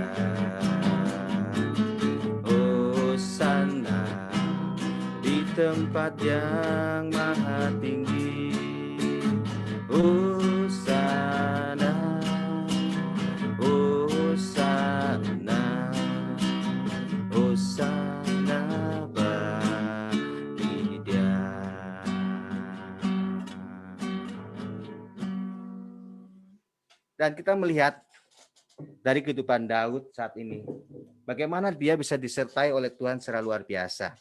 Hosana di tempat yang maha tinggi, Hosana, Hosana, Hosana bagi Dia. Dan kita melihat dari kehidupan Daud saat ini, bagaimana dia bisa disertai oleh Tuhan secara luar biasa.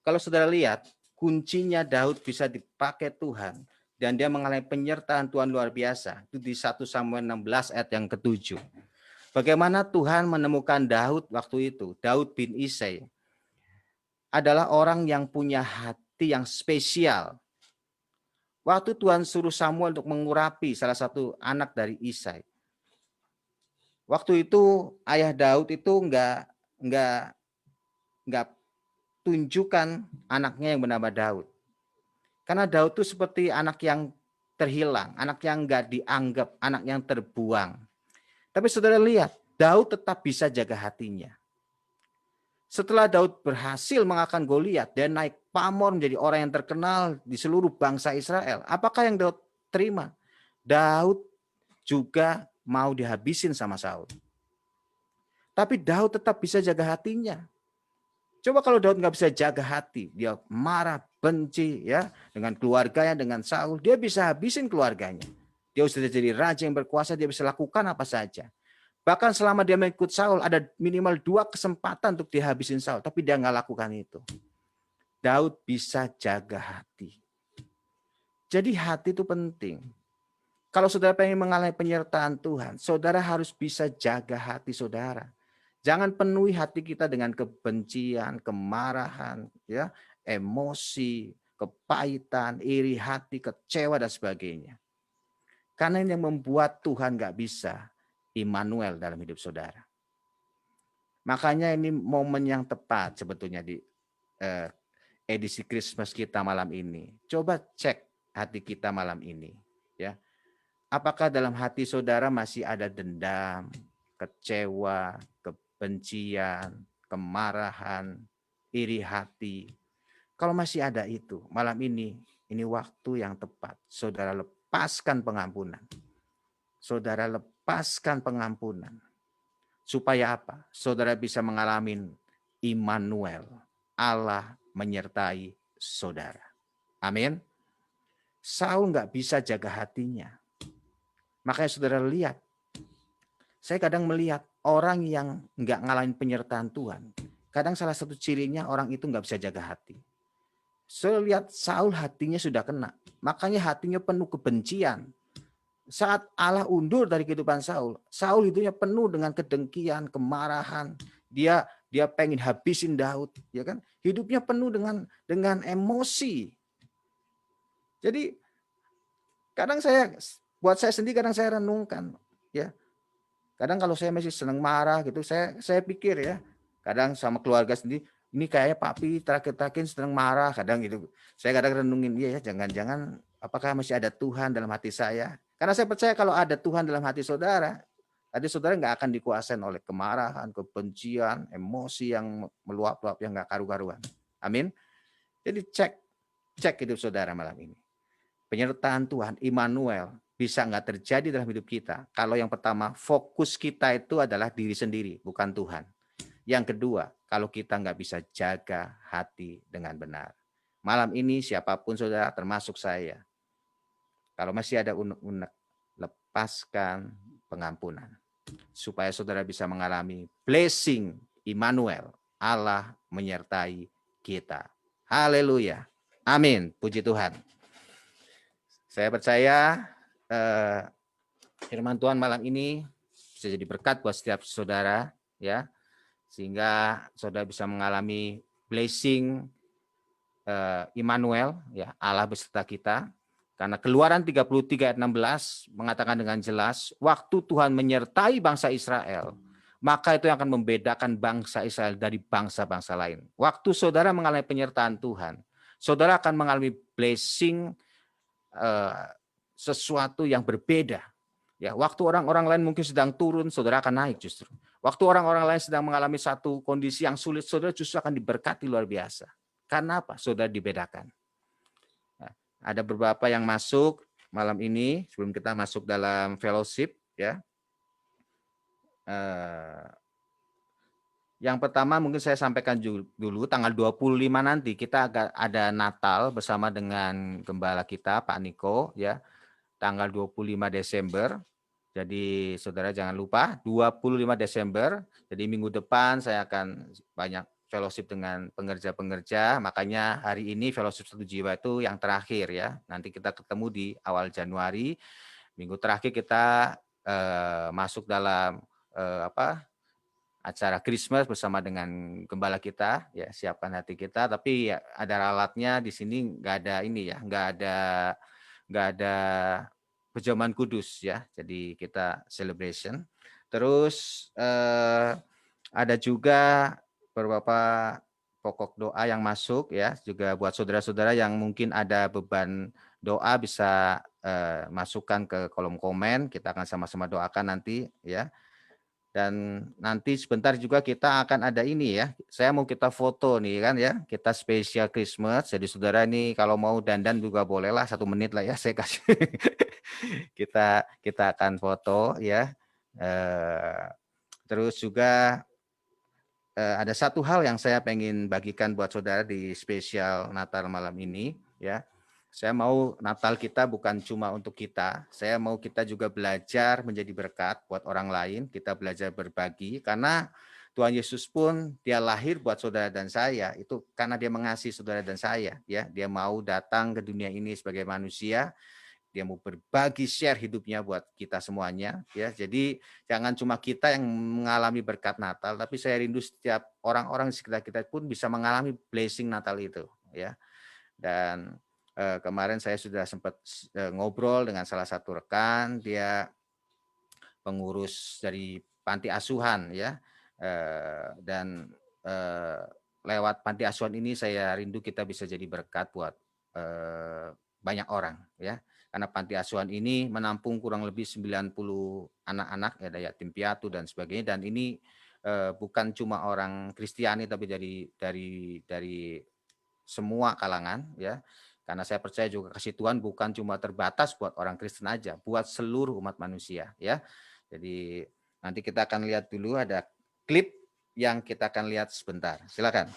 Kalau saudara lihat, kuncinya Daud bisa dipakai Tuhan, dan dia mengalami penyertaan Tuhan luar biasa. Itu di 1 Samuel 16 ayat yang ke-7. Bagaimana Tuhan menemukan Daud waktu itu. Daud bin Isai adalah orang yang punya hati yang spesial. Waktu Tuhan suruh Samuel untuk mengurapi salah satu anak dari Isai, waktu itu ayah Daud itu enggak tunjukkan anaknya yang bernama Daud. Karena Daud itu seperti anak yang terhilang, anak yang enggak dianggap, anak yang terbuang. Tapi saudara lihat, Daud tetap bisa jaga hatinya. Setelah Daud berhasil mengalahkan Goliat, dia naik pamor menjadi orang yang terkenal di seluruh bangsa Israel. Apakah yang Daud terima? Daud juga mau dihabisin sama Saul. Tapi Daud tetap bisa jaga hatinya. Coba kalau Daud nggak bisa jaga hati, dia marah, benci ya dengan keluarganya, dengan Saul, dia bisa habisin keluarganya. Dia sudah jadi raja yang berkuasa, dia bisa lakukan apa saja. Bahkan selama dia mengikut Saul, ada minimal 2 kesempatan untuk dihabisin Saul, tapi dia nggak lakukan itu. Daud bisa jaga hati. Jadi hati itu penting. Kalau saudara pengen mengalami penyertaan Tuhan, saudara harus bisa jaga hati saudara. Jangan penuhi hati kita dengan kebencian, kemarahan, ya, emosi, kepahitan, iri hati, kecewa dan sebagainya. Karena ini yang membuat Tuhan nggak bisa Immanuel dalam hidup saudara. Makanya ini momen yang tepat sebetulnya di edisi Christmas kita malam ini. Coba cek hati kita malam ini, ya. Apakah dalam hati saudara masih ada dendam, kecewa, kebencian, kemarahan, iri hati? Kalau masih ada itu, malam ini waktu yang tepat. Saudara lepaskan pengampunan. Saudara lepaskan pengampunan. Supaya apa? Saudara bisa mengalami Immanuel, Allah menyertai saudara. Amin. Saul nggak bisa jaga hatinya. Makanya saudara lihat, saya kadang melihat orang yang nggak ngalamin penyertaan Tuhan. Kadang salah satu cirinya orang itu nggak bisa jaga hati. Saya lihat Saul hatinya sudah kena. Makanya hatinya penuh kebencian. Saat Allah undur dari kehidupan Saul, Saul hidupnya penuh dengan kedengkian, kemarahan. Dia pengen habisin Daud, ya kan? Hidupnya penuh dengan emosi. Jadi kadang buat saya sendiri kadang saya renungkan, ya. Kadang kalau saya masih senang marah gitu, saya pikir ya, kadang sama keluarga sendiri, ini kayaknya papi terakhir-terakhir senang marah, kadang gitu. Saya kadang renungin, ya jangan-jangan apakah masih ada Tuhan dalam hati saya? Karena saya percaya kalau ada Tuhan dalam hati saudara nggak akan dikuasain oleh kemarahan, kebencian, emosi yang meluap-luap yang nggak karu-karuan. Amin. Jadi cek hidup saudara malam ini. penyertaan Tuhan, Immanuel, bisa nggak terjadi dalam hidup kita kalau yang pertama fokus kita itu adalah diri sendiri, bukan Tuhan. Yang kedua, kalau kita nggak bisa jaga hati dengan benar. Malam ini siapapun saudara, termasuk saya, kalau masih ada unek-unek, lepaskan pengampunan. Supaya saudara bisa mengalami blessing Immanuel, Allah menyertai kita. Haleluya. Amin. Puji Tuhan. Saya percaya firman Tuhan malam ini bisa jadi berkat buat setiap saudara, ya, sehingga saudara bisa mengalami blessing Immanuel, ya, Allah beserta kita. Karena Keluaran 33 ayat 16 mengatakan dengan jelas, waktu Tuhan menyertai bangsa Israel, maka itu yang akan membedakan bangsa Israel dari bangsa-bangsa lain. Waktu saudara mengalami penyertaan Tuhan, saudara akan mengalami blessing sesuatu yang berbeda. Ya, waktu orang-orang lain mungkin sedang turun, saudara akan naik justru. Waktu orang-orang lain sedang mengalami satu kondisi yang sulit, saudara justru akan diberkati luar biasa. Karena apa? Saudara dibedakan. Nah, ada beberapa yang masuk malam ini sebelum kita masuk dalam fellowship, ya. Yang pertama mungkin saya sampaikan dulu tanggal 25 nanti kita ada Natal bersama dengan gembala kita Pak Niko, ya. Tanggal 25 Desember. Jadi saudara jangan lupa 25 Desember. Jadi minggu depan saya akan banyak fellowship dengan pengerja-pengerja. Makanya hari ini fellowship satu jiwa itu yang terakhir, ya. Nanti kita ketemu di awal Januari. Minggu terakhir kita masuk dalam acara Christmas bersama dengan gembala kita, ya, siapkan hati kita. Tapi ya ada alatnya di sini, nggak ada ini, ya, nggak ada pejaman kudus, ya. Jadi kita celebration. Terus ada juga beberapa pokok doa yang masuk, ya. Juga buat saudara-saudara yang mungkin ada beban doa bisa masukkan ke kolom komen. Kita akan sama-sama doakan nanti, ya. Dan nanti sebentar juga kita akan ada ini, ya. Saya mau kita foto nih kan, ya. Kita spesial Christmas. Jadi saudara ini kalau mau dandan juga bolehlah 1 menit lah, ya. Saya kasih. kita akan foto, ya. Terus juga ada satu hal yang saya pengen bagikan buat saudara di spesial Natal malam ini, ya. Saya mau Natal kita bukan cuma untuk kita, saya mau kita juga belajar menjadi berkat buat orang lain, kita belajar berbagi, karena Tuhan Yesus pun dia lahir buat saudara dan saya, itu karena dia mengasihi saudara dan saya, ya. Dia mau datang ke dunia ini sebagai manusia, dia mau berbagi share hidupnya buat kita semuanya, ya. Jadi jangan cuma kita yang mengalami berkat Natal, tapi saya rindu setiap orang-orang di sekitar kita pun bisa mengalami blessing Natal itu, ya. Dan kemarin saya sudah sempat ngobrol dengan salah satu rekan, dia pengurus dari panti asuhan, ya. Dan lewat panti asuhan ini saya rindu kita bisa jadi berkat buat banyak orang, ya. Karena panti asuhan ini menampung kurang lebih 90 anak-anak, ya, yatim piatu dan sebagainya, dan ini bukan cuma orang Kristiani tapi dari semua kalangan, ya. Karena saya percaya juga kasih Tuhan bukan cuma terbatas buat orang Kristen aja, buat seluruh umat manusia, ya. Jadi nanti kita akan lihat dulu ada klip yang kita akan lihat sebentar. Silakan.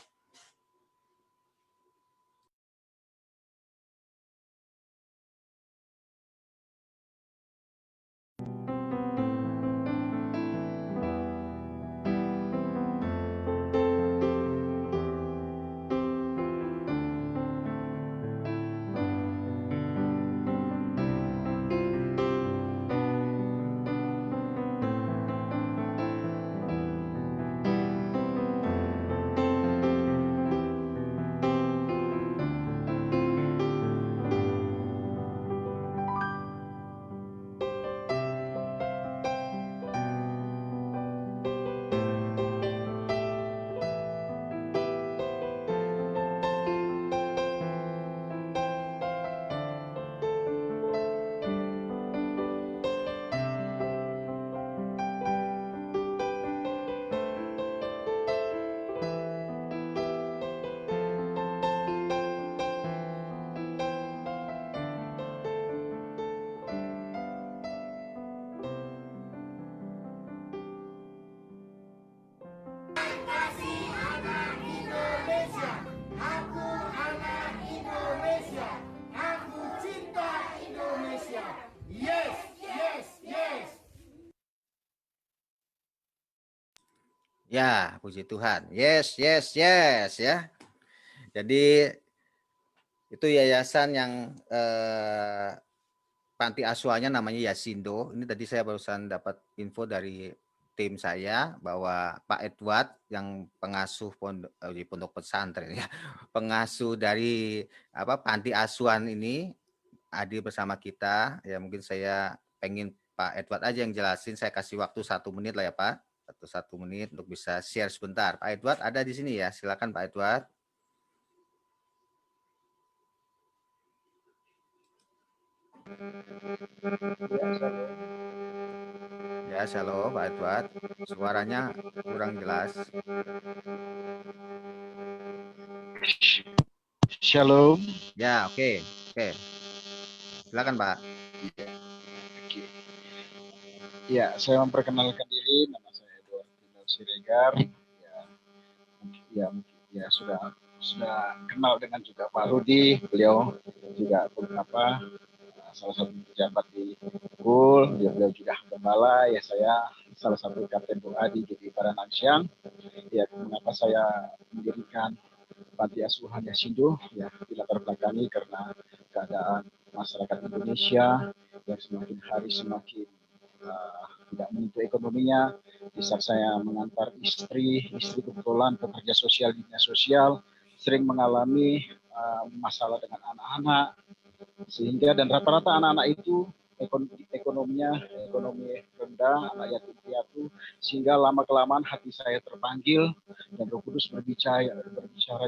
Ya, puji Tuhan. Yes, yes, yes ya. Jadi itu yayasan yang panti asuhannya namanya Yasindo. Ini tadi saya barusan dapat info dari tim saya bahwa Pak Edward yang pengasuh di pondok pesantren ya, pengasuh dari panti asuhan ini hadir bersama kita. Ya mungkin saya pengen Pak Edward aja yang jelasin. Saya kasih waktu 1 menit lah ya Pak, satu menit untuk bisa share sebentar. Pak Edward ada di sini ya, silakan Pak Edward. Ya, shalom Pak Edward. Suaranya kurang jelas. Shalom. Ya, oke. Oke. Silakan Pak. Ya, saya memperkenalkan diri. Nama saya Edward Dino Siregar. Ya, sudah kenal dengan juga Pak Rudi. Beliau juga salah satu pejabat di Kul. Beliau juga gembala. Ya, saya salah satu kapten doa di GPI Paranangsiang. Ya, mengapa saya mendirikan panti asuhan Yasindo? Ya, dilatar belakangi karena keadaan masyarakat Indonesia yang semakin hari semakin tidak menentu ekonominya. Di saat saya mengantar istri kebetulan pekerja sosial di dinas sosial, sering mengalami masalah dengan anak-anak, sehingga dan rata-rata anak-anak itu ekonomi rendah, anak yatim piatu, sehingga lama kelamaan hati saya terpanggil dan Roh Kudus berbicara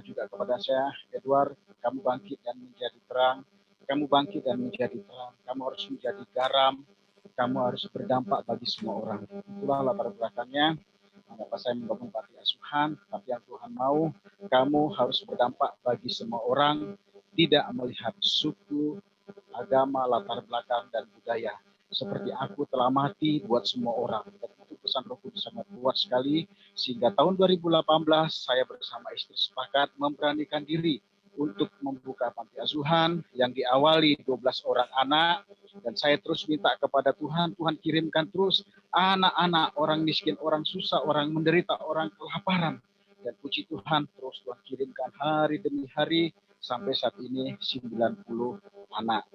juga kepada saya, Edward, kamu bangkit dan menjadi terang, kamu harus menjadi garam, kamu harus berdampak bagi semua orang. Itulah latar belakangnya mengapa saya membangun panti asuhan. Tapi yang Tuhan mau, kamu harus berdampak bagi semua orang, tidak melihat suku, agama, latar belakang, dan budaya. Seperti aku telah mati buat semua orang. Dan itu pesan Roh Kudus sangat kuat sekali, sehingga tahun 2018 saya bersama istri sepakat memberanikan diri untuk membuka panti asuhan yang diawali 12 orang anak, dan saya terus minta kepada Tuhan, Tuhan kirimkan terus anak-anak orang miskin, orang susah, orang menderita, orang kelaparan. Dan puji Tuhan, terus Tuhan kirimkan hari demi hari sampai saat ini 90 anak.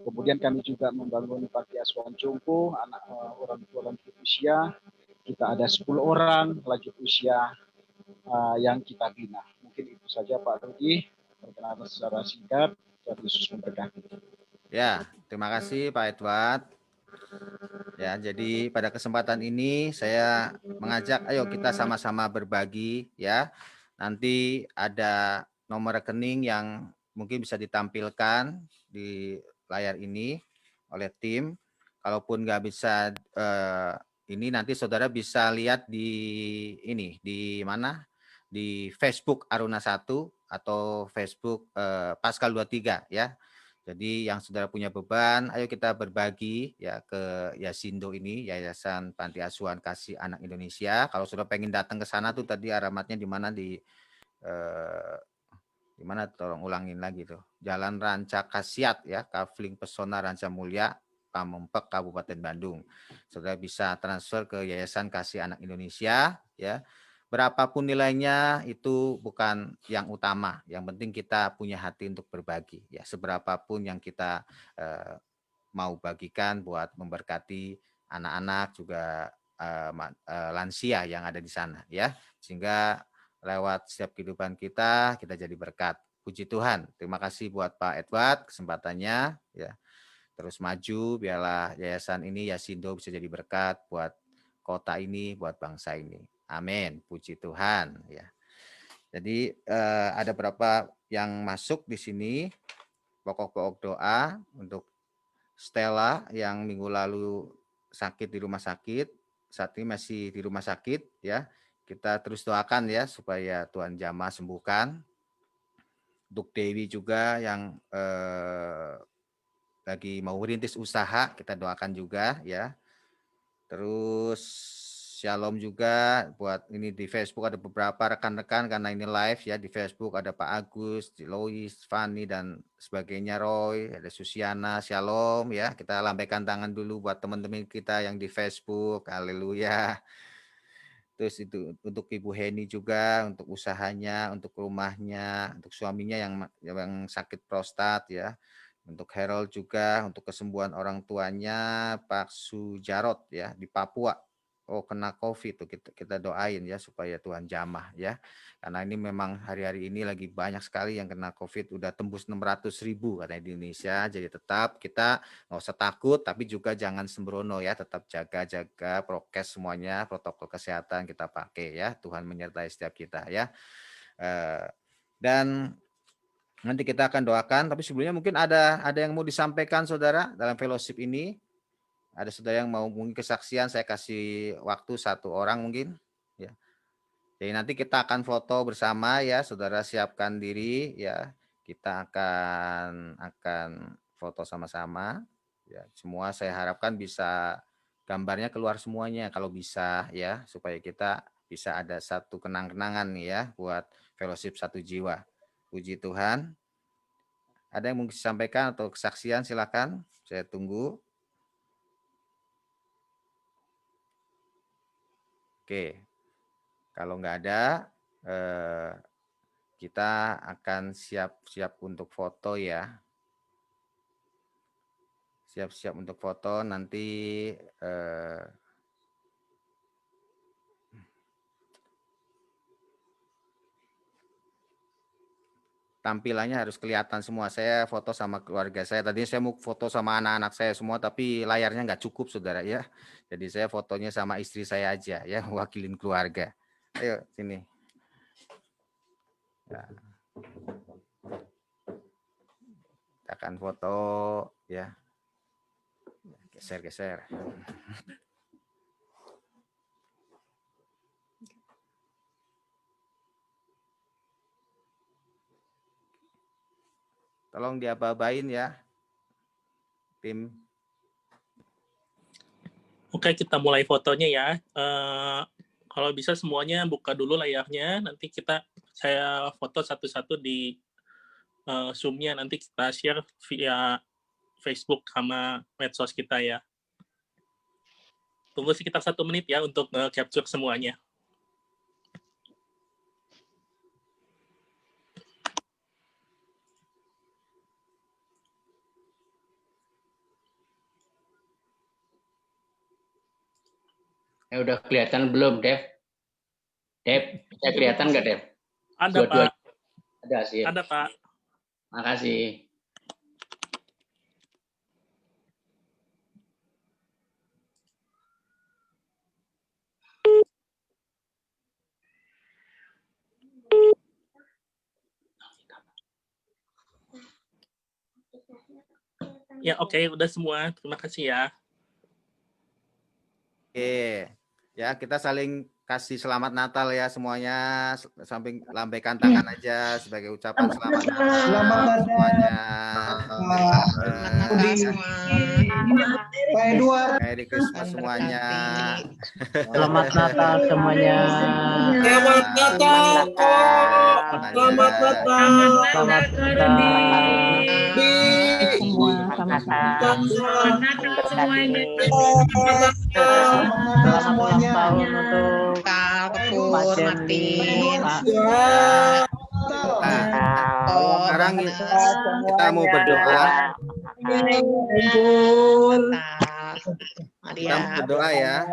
Kemudian kami juga membangun panti asuhan Jompo, anak orang tua lanjut usia. Kita ada 10 orang lanjut usia yang kita bina. Mungkin itu saja Pak Rudi, perkenalan secara singkat. Tuhan Yesus memberkati. Ya, terima kasih Pak Edward. Ya, jadi pada kesempatan ini saya mengajak ayo kita sama-sama berbagi ya. Nanti ada nomor rekening yang mungkin bisa ditampilkan di layar ini oleh tim. Kalaupun nggak bisa ini nanti saudara bisa lihat di mana? Di Facebook Aruna 1 atau Facebook Pascal 23 ya. Jadi yang saudara punya beban, ayo kita berbagi ya ke Yasindo ini, Yayasan Panti Asuhan Kasih Anak Indonesia. Kalau saudara pengen datang ke sana tuh tadi alamatnya di mana di mana tolong ulangin lagi tuh. Jalan Ranca Khasiat ya, Kavling Pesona Ranca Mulia, Pamempek, Kabupaten Bandung. Saudara bisa transfer ke Yayasan Kasih Anak Indonesia ya. Berapapun nilainya itu bukan yang utama. Yang penting kita punya hati untuk berbagi ya. Seberapapun yang kita mau bagikan buat memberkati anak-anak juga lansia yang ada di sana ya. Sehingga lewat setiap kehidupan kita jadi berkat. Puji Tuhan. Terima kasih buat Pak Edward kesempatannya ya. Terus maju biarlah yayasan ini Yasindo bisa jadi berkat buat kota ini, buat bangsa ini. Amin. Puji Tuhan ya. Jadi ada berapa yang masuk di sini pokok-pokok doa untuk Stella yang minggu lalu sakit di rumah sakit, saat ini masih di rumah sakit ya. Kita terus doakan ya supaya Tuhan jamah sembuhkan. Untuk Dewi juga yang lagi mau rintis usaha, kita doakan juga ya. Terus Shalom juga buat ini di Facebook ada beberapa rekan-rekan karena ini live ya di Facebook ada Pak Agus, Lois, Fanny dan sebagainya, Roy, ada Susiana, Shalom ya. Kita lambaikan tangan dulu buat teman-teman kita yang di Facebook. Haleluya. Terus itu untuk Ibu Heni juga, untuk usahanya, untuk rumahnya, untuk suaminya yang sakit prostat ya. Untuk Harold juga, untuk kesembuhan orang tuanya Pak Sujarot ya di Papua. Oh, kena COVID tuh, kita doain ya supaya Tuhan jamah ya. Karena ini memang hari-hari ini lagi banyak sekali yang kena COVID, udah tembus 600.000 katanya di Indonesia. Jadi tetap kita nggak usah takut, tapi juga jangan sembrono ya, tetap jaga prokes semuanya, protokol kesehatan kita pakai ya. Tuhan menyertai setiap kita ya. Dan nanti kita akan doakan, tapi sebelumnya mungkin ada yang mau disampaikan saudara dalam fellowship ini. Ada saudara yang mau mungkin kesaksian, saya kasih waktu 1 orang mungkin ya. Jadi nanti kita akan foto bersama ya, saudara siapkan diri ya. Kita akan foto sama-sama ya. Semua saya harapkan bisa gambarnya keluar semuanya kalau bisa ya, supaya kita bisa ada satu kenang-kenangan nih ya buat fellowship Satu Jiwa. Puji Tuhan. Ada yang mungkin disampaikan atau kesaksian, silakan. Saya tunggu. Oke, kalau nggak ada, kita akan siap-siap untuk foto ya. Siap-siap untuk foto nanti. Tampilannya harus kelihatan semua. Saya foto sama keluarga saya. Tadinya saya mau foto sama anak-anak saya semua, tapi layarnya nggak cukup, saudara ya. Jadi saya fotonya sama istri saya aja ya, wakilin keluarga. Ayo sini. Ya. Kita akan foto ya. Geser. Tolong diapa-apain ya, tim. Oke, kita mulai fotonya ya. Kalau bisa semuanya buka dulu layarnya. Nanti saya foto satu-satu di Zoom-nya. Nanti kita share via Facebook sama medsos kita ya. Tunggu sekitar 1 menit ya untuk capture semuanya. Udah kelihatan belum, Dev? Dev, bisa kelihatan nggak, Dev? Ada, Pak. Ada sih. Ada, Pak. Makasih. Ya, oke, udah semua. Terima kasih ya. Oke, ya kita saling kasih selamat Natal ya semuanya, samping lambaikan tangan aja sebagai ucapan selamat Natal. Selamat Natal semuanya. Pak Edward. Merry Christmas semuanya. Selamat Natal semuanya. Selamat Natal. Selamat Natal. Selamat Natal. Semua sama-sama. Selamat Natal semuanya. Selamat ulang tahun untuk Pak Jenny. Sekarang kita mau berdoa. Kita mau berdoa ya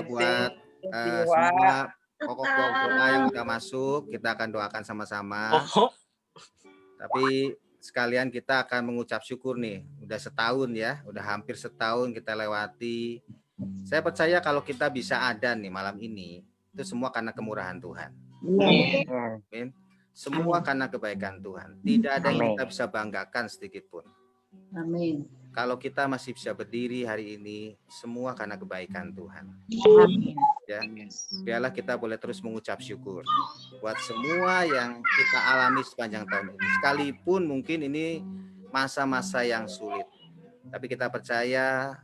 buat semua pokok doa yang udah masuk. Kita akan doakan sama-sama. Tapi sekalian kita akan mengucap syukur nih. Udah setahun ya, udah hampir setahun kita lewati. Saya percaya kalau kita bisa ada nih malam ini, itu semua karena kemurahan Tuhan. Amin. Semua karena kebaikan Tuhan. Tidak ada yang kita bisa banggakan sedikit pun. Amin. Kalau kita masih bisa berdiri hari ini, semua karena kebaikan Tuhan. Amin. Ya, biarlah kita boleh terus mengucap syukur buat semua yang kita alami sepanjang tahun ini. Sekalipun mungkin ini masa-masa yang sulit, tapi kita percaya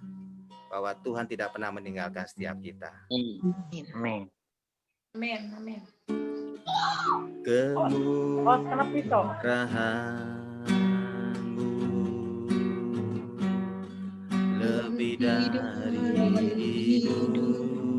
bahwa Tuhan tidak pernah meninggalkan setiap kita. Amin. Amin. Amin. Kemurahan-Mu lebih dari hidup,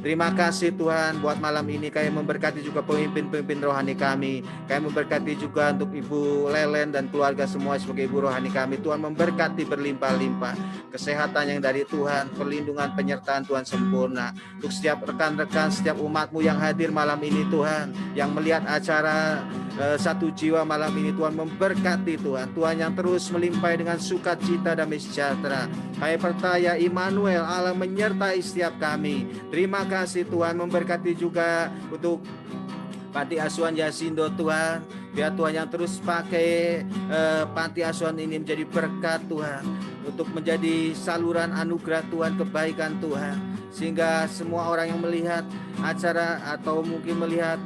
Terima kasih Tuhan buat malam ini. Kami memberkati juga pemimpin-pemimpin rohani kami. Kami memberkati juga untuk Ibu Lelen dan keluarga semua sebagai ibu rohani kami. Tuhan memberkati berlimpah-limpah. Kesehatan yang dari Tuhan, perlindungan penyertaan Tuhan sempurna. Untuk setiap rekan-rekan, setiap umat-Mu yang hadir malam ini Tuhan, yang melihat acara Satu Jiwa malam ini, Tuhan memberkati Tuhan. Tuhan yang terus melimpah dengan sukacita dan sejahtera. Kami percaya Immanuel, Allah menyertai setiap kami. Terima kasih Tuhan, memberkati juga untuk Panti Asuhan Yasindo Tuhan. Biar Tuhan yang terus pakai Panti Asuhan ini menjadi berkat Tuhan, untuk menjadi saluran anugerah Tuhan, kebaikan Tuhan, sehingga semua orang yang melihat acara atau mungkin melihat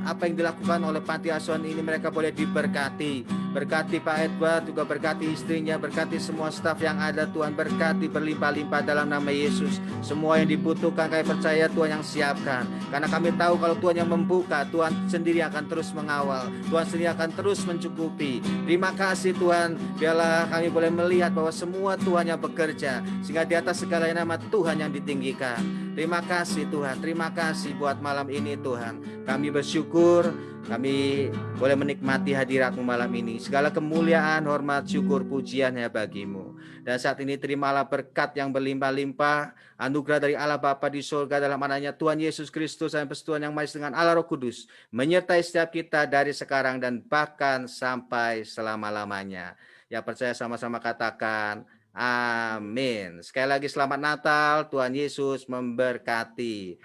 apa yang dilakukan oleh Panti Asuhan ini, mereka boleh diberkati. Berkati Pak Edward, juga berkati istrinya, berkati semua staf yang ada Tuhan, berkati berlimpah-limpah dalam nama Yesus. Semua yang dibutuhkan kami percaya Tuhan yang siapkan, karena kami tahu kalau Tuhan yang membuka, Tuhan sendiri akan terus mengawal, Tuhan sendiri akan terus mencukupi. Terima kasih Tuhan, biarlah kami boleh melihat bahwa semua Tuhan yang bekerja, sehingga di atas segala nama Tuhan yang ditinggikan. Terima kasih Tuhan, terima kasih buat malam ini Tuhan. Kami bersyukur kami boleh menikmati hadirat-Mu malam ini. Segala kemuliaan, hormat, syukur, pujiannya bagimu. Dan saat ini terimalah berkat yang berlimpah-limpah, anugerah dari Allah Bapa di surga dalam anaknya Tuhan Yesus Kristus dan persekutuan yang maha dengan Allah Roh Kudus, menyertai setiap kita dari sekarang dan bahkan sampai selama-lamanya. Ya, percaya sama-sama katakan amin. Sekali lagi selamat Natal, Tuhan Yesus memberkati.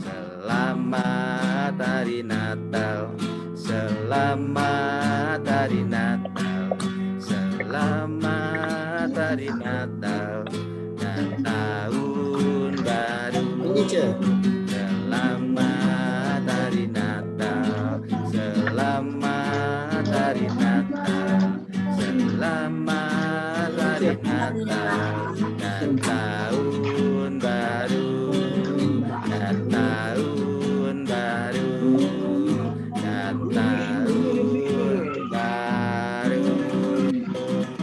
Selamat hari Natal, selamat hari Natal, selamat hari Natal dan tahun baru. Selamat hari Natal, selamat hari Natal, selamat hari Natal dan tahun baru.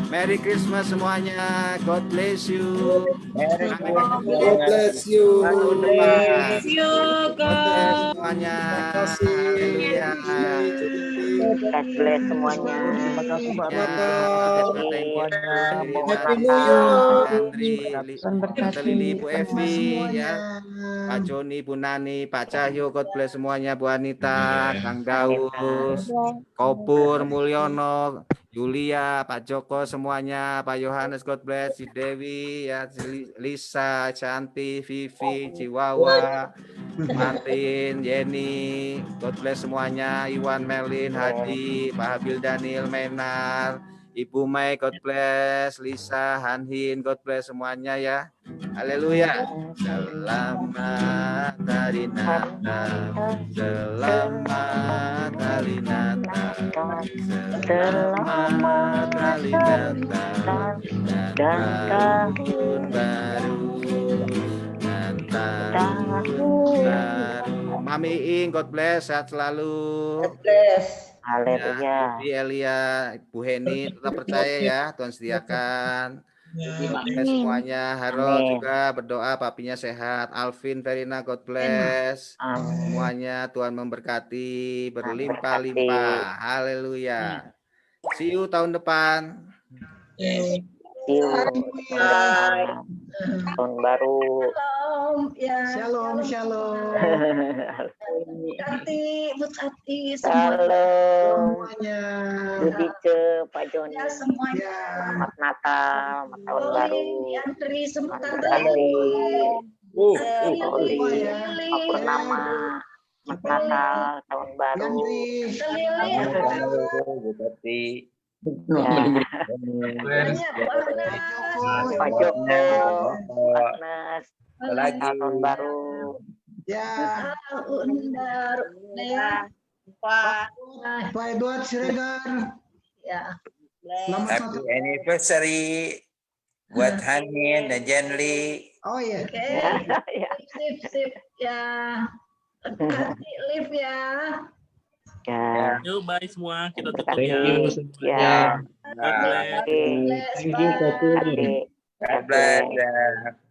Merry Christmas semuanya. God bless you. God bless you. God bless you, semuanya. Haleluya. God bless semuanya. Terima kasih Mbak Ya, semuanya. Happy New Year. Andri, Tante Lili, Bu Evi, ya, Pak Joni, Bu Nani, Pak Cahyo, God bless semuanya, Bu Anita, Kang Daus, Kopur, Mulyono, Yulia, Pak Joko semuanya, Pak Yohanes, God bless, si Dewi, ya, Lisa, Canti, Vivi, Ciwawa, Martin, Yeni, God bless semuanya, Iwan, Melin, Hadi, Pak Habil, Daniel, Menar, Ibu Mai, God bless, Lisa, Hanhin, God bless semuanya ya. Haleluya. Selamat hari Natal, selamat hari Natal, selamat hari Natal dan tahun baru, dan tahun baru. Mami Ing, God bless, sehat selalu. God bless. Haleluya. Ya, Elia, Bu Heni, tetap percaya ya, Tuhan sediakan. Semuanya, Harold juga berdoa papinya sehat. Alvin, Verina, God bless. Semuanya Tuhan memberkati berlimpah-limpah. Haleluya. See you tahun depan. Tahun baru. Shalom, ya. Shalom, shalom. Hati, Bu Tati, Shalom. Semuanya. Budice, Pak Joni. Ya, semuanya. Selamat Natal, selamat tahun baru. Yantri, semua Tante Oli, Pak Purnama. Selamat Natal, tahun baru. Pak Joko, Agnes, tahun baru. Ya, tahun baru. Ya, Pak Edward Siregar. ya. Happy anniversary buat Hanin dan Jenly. Oh iya. Oke. Sip. Ya. Hati live ya. Ya. Yuk, bye semua. Kita tutup Thank ya. you semuanya. God bless. Bless, bye. God bless.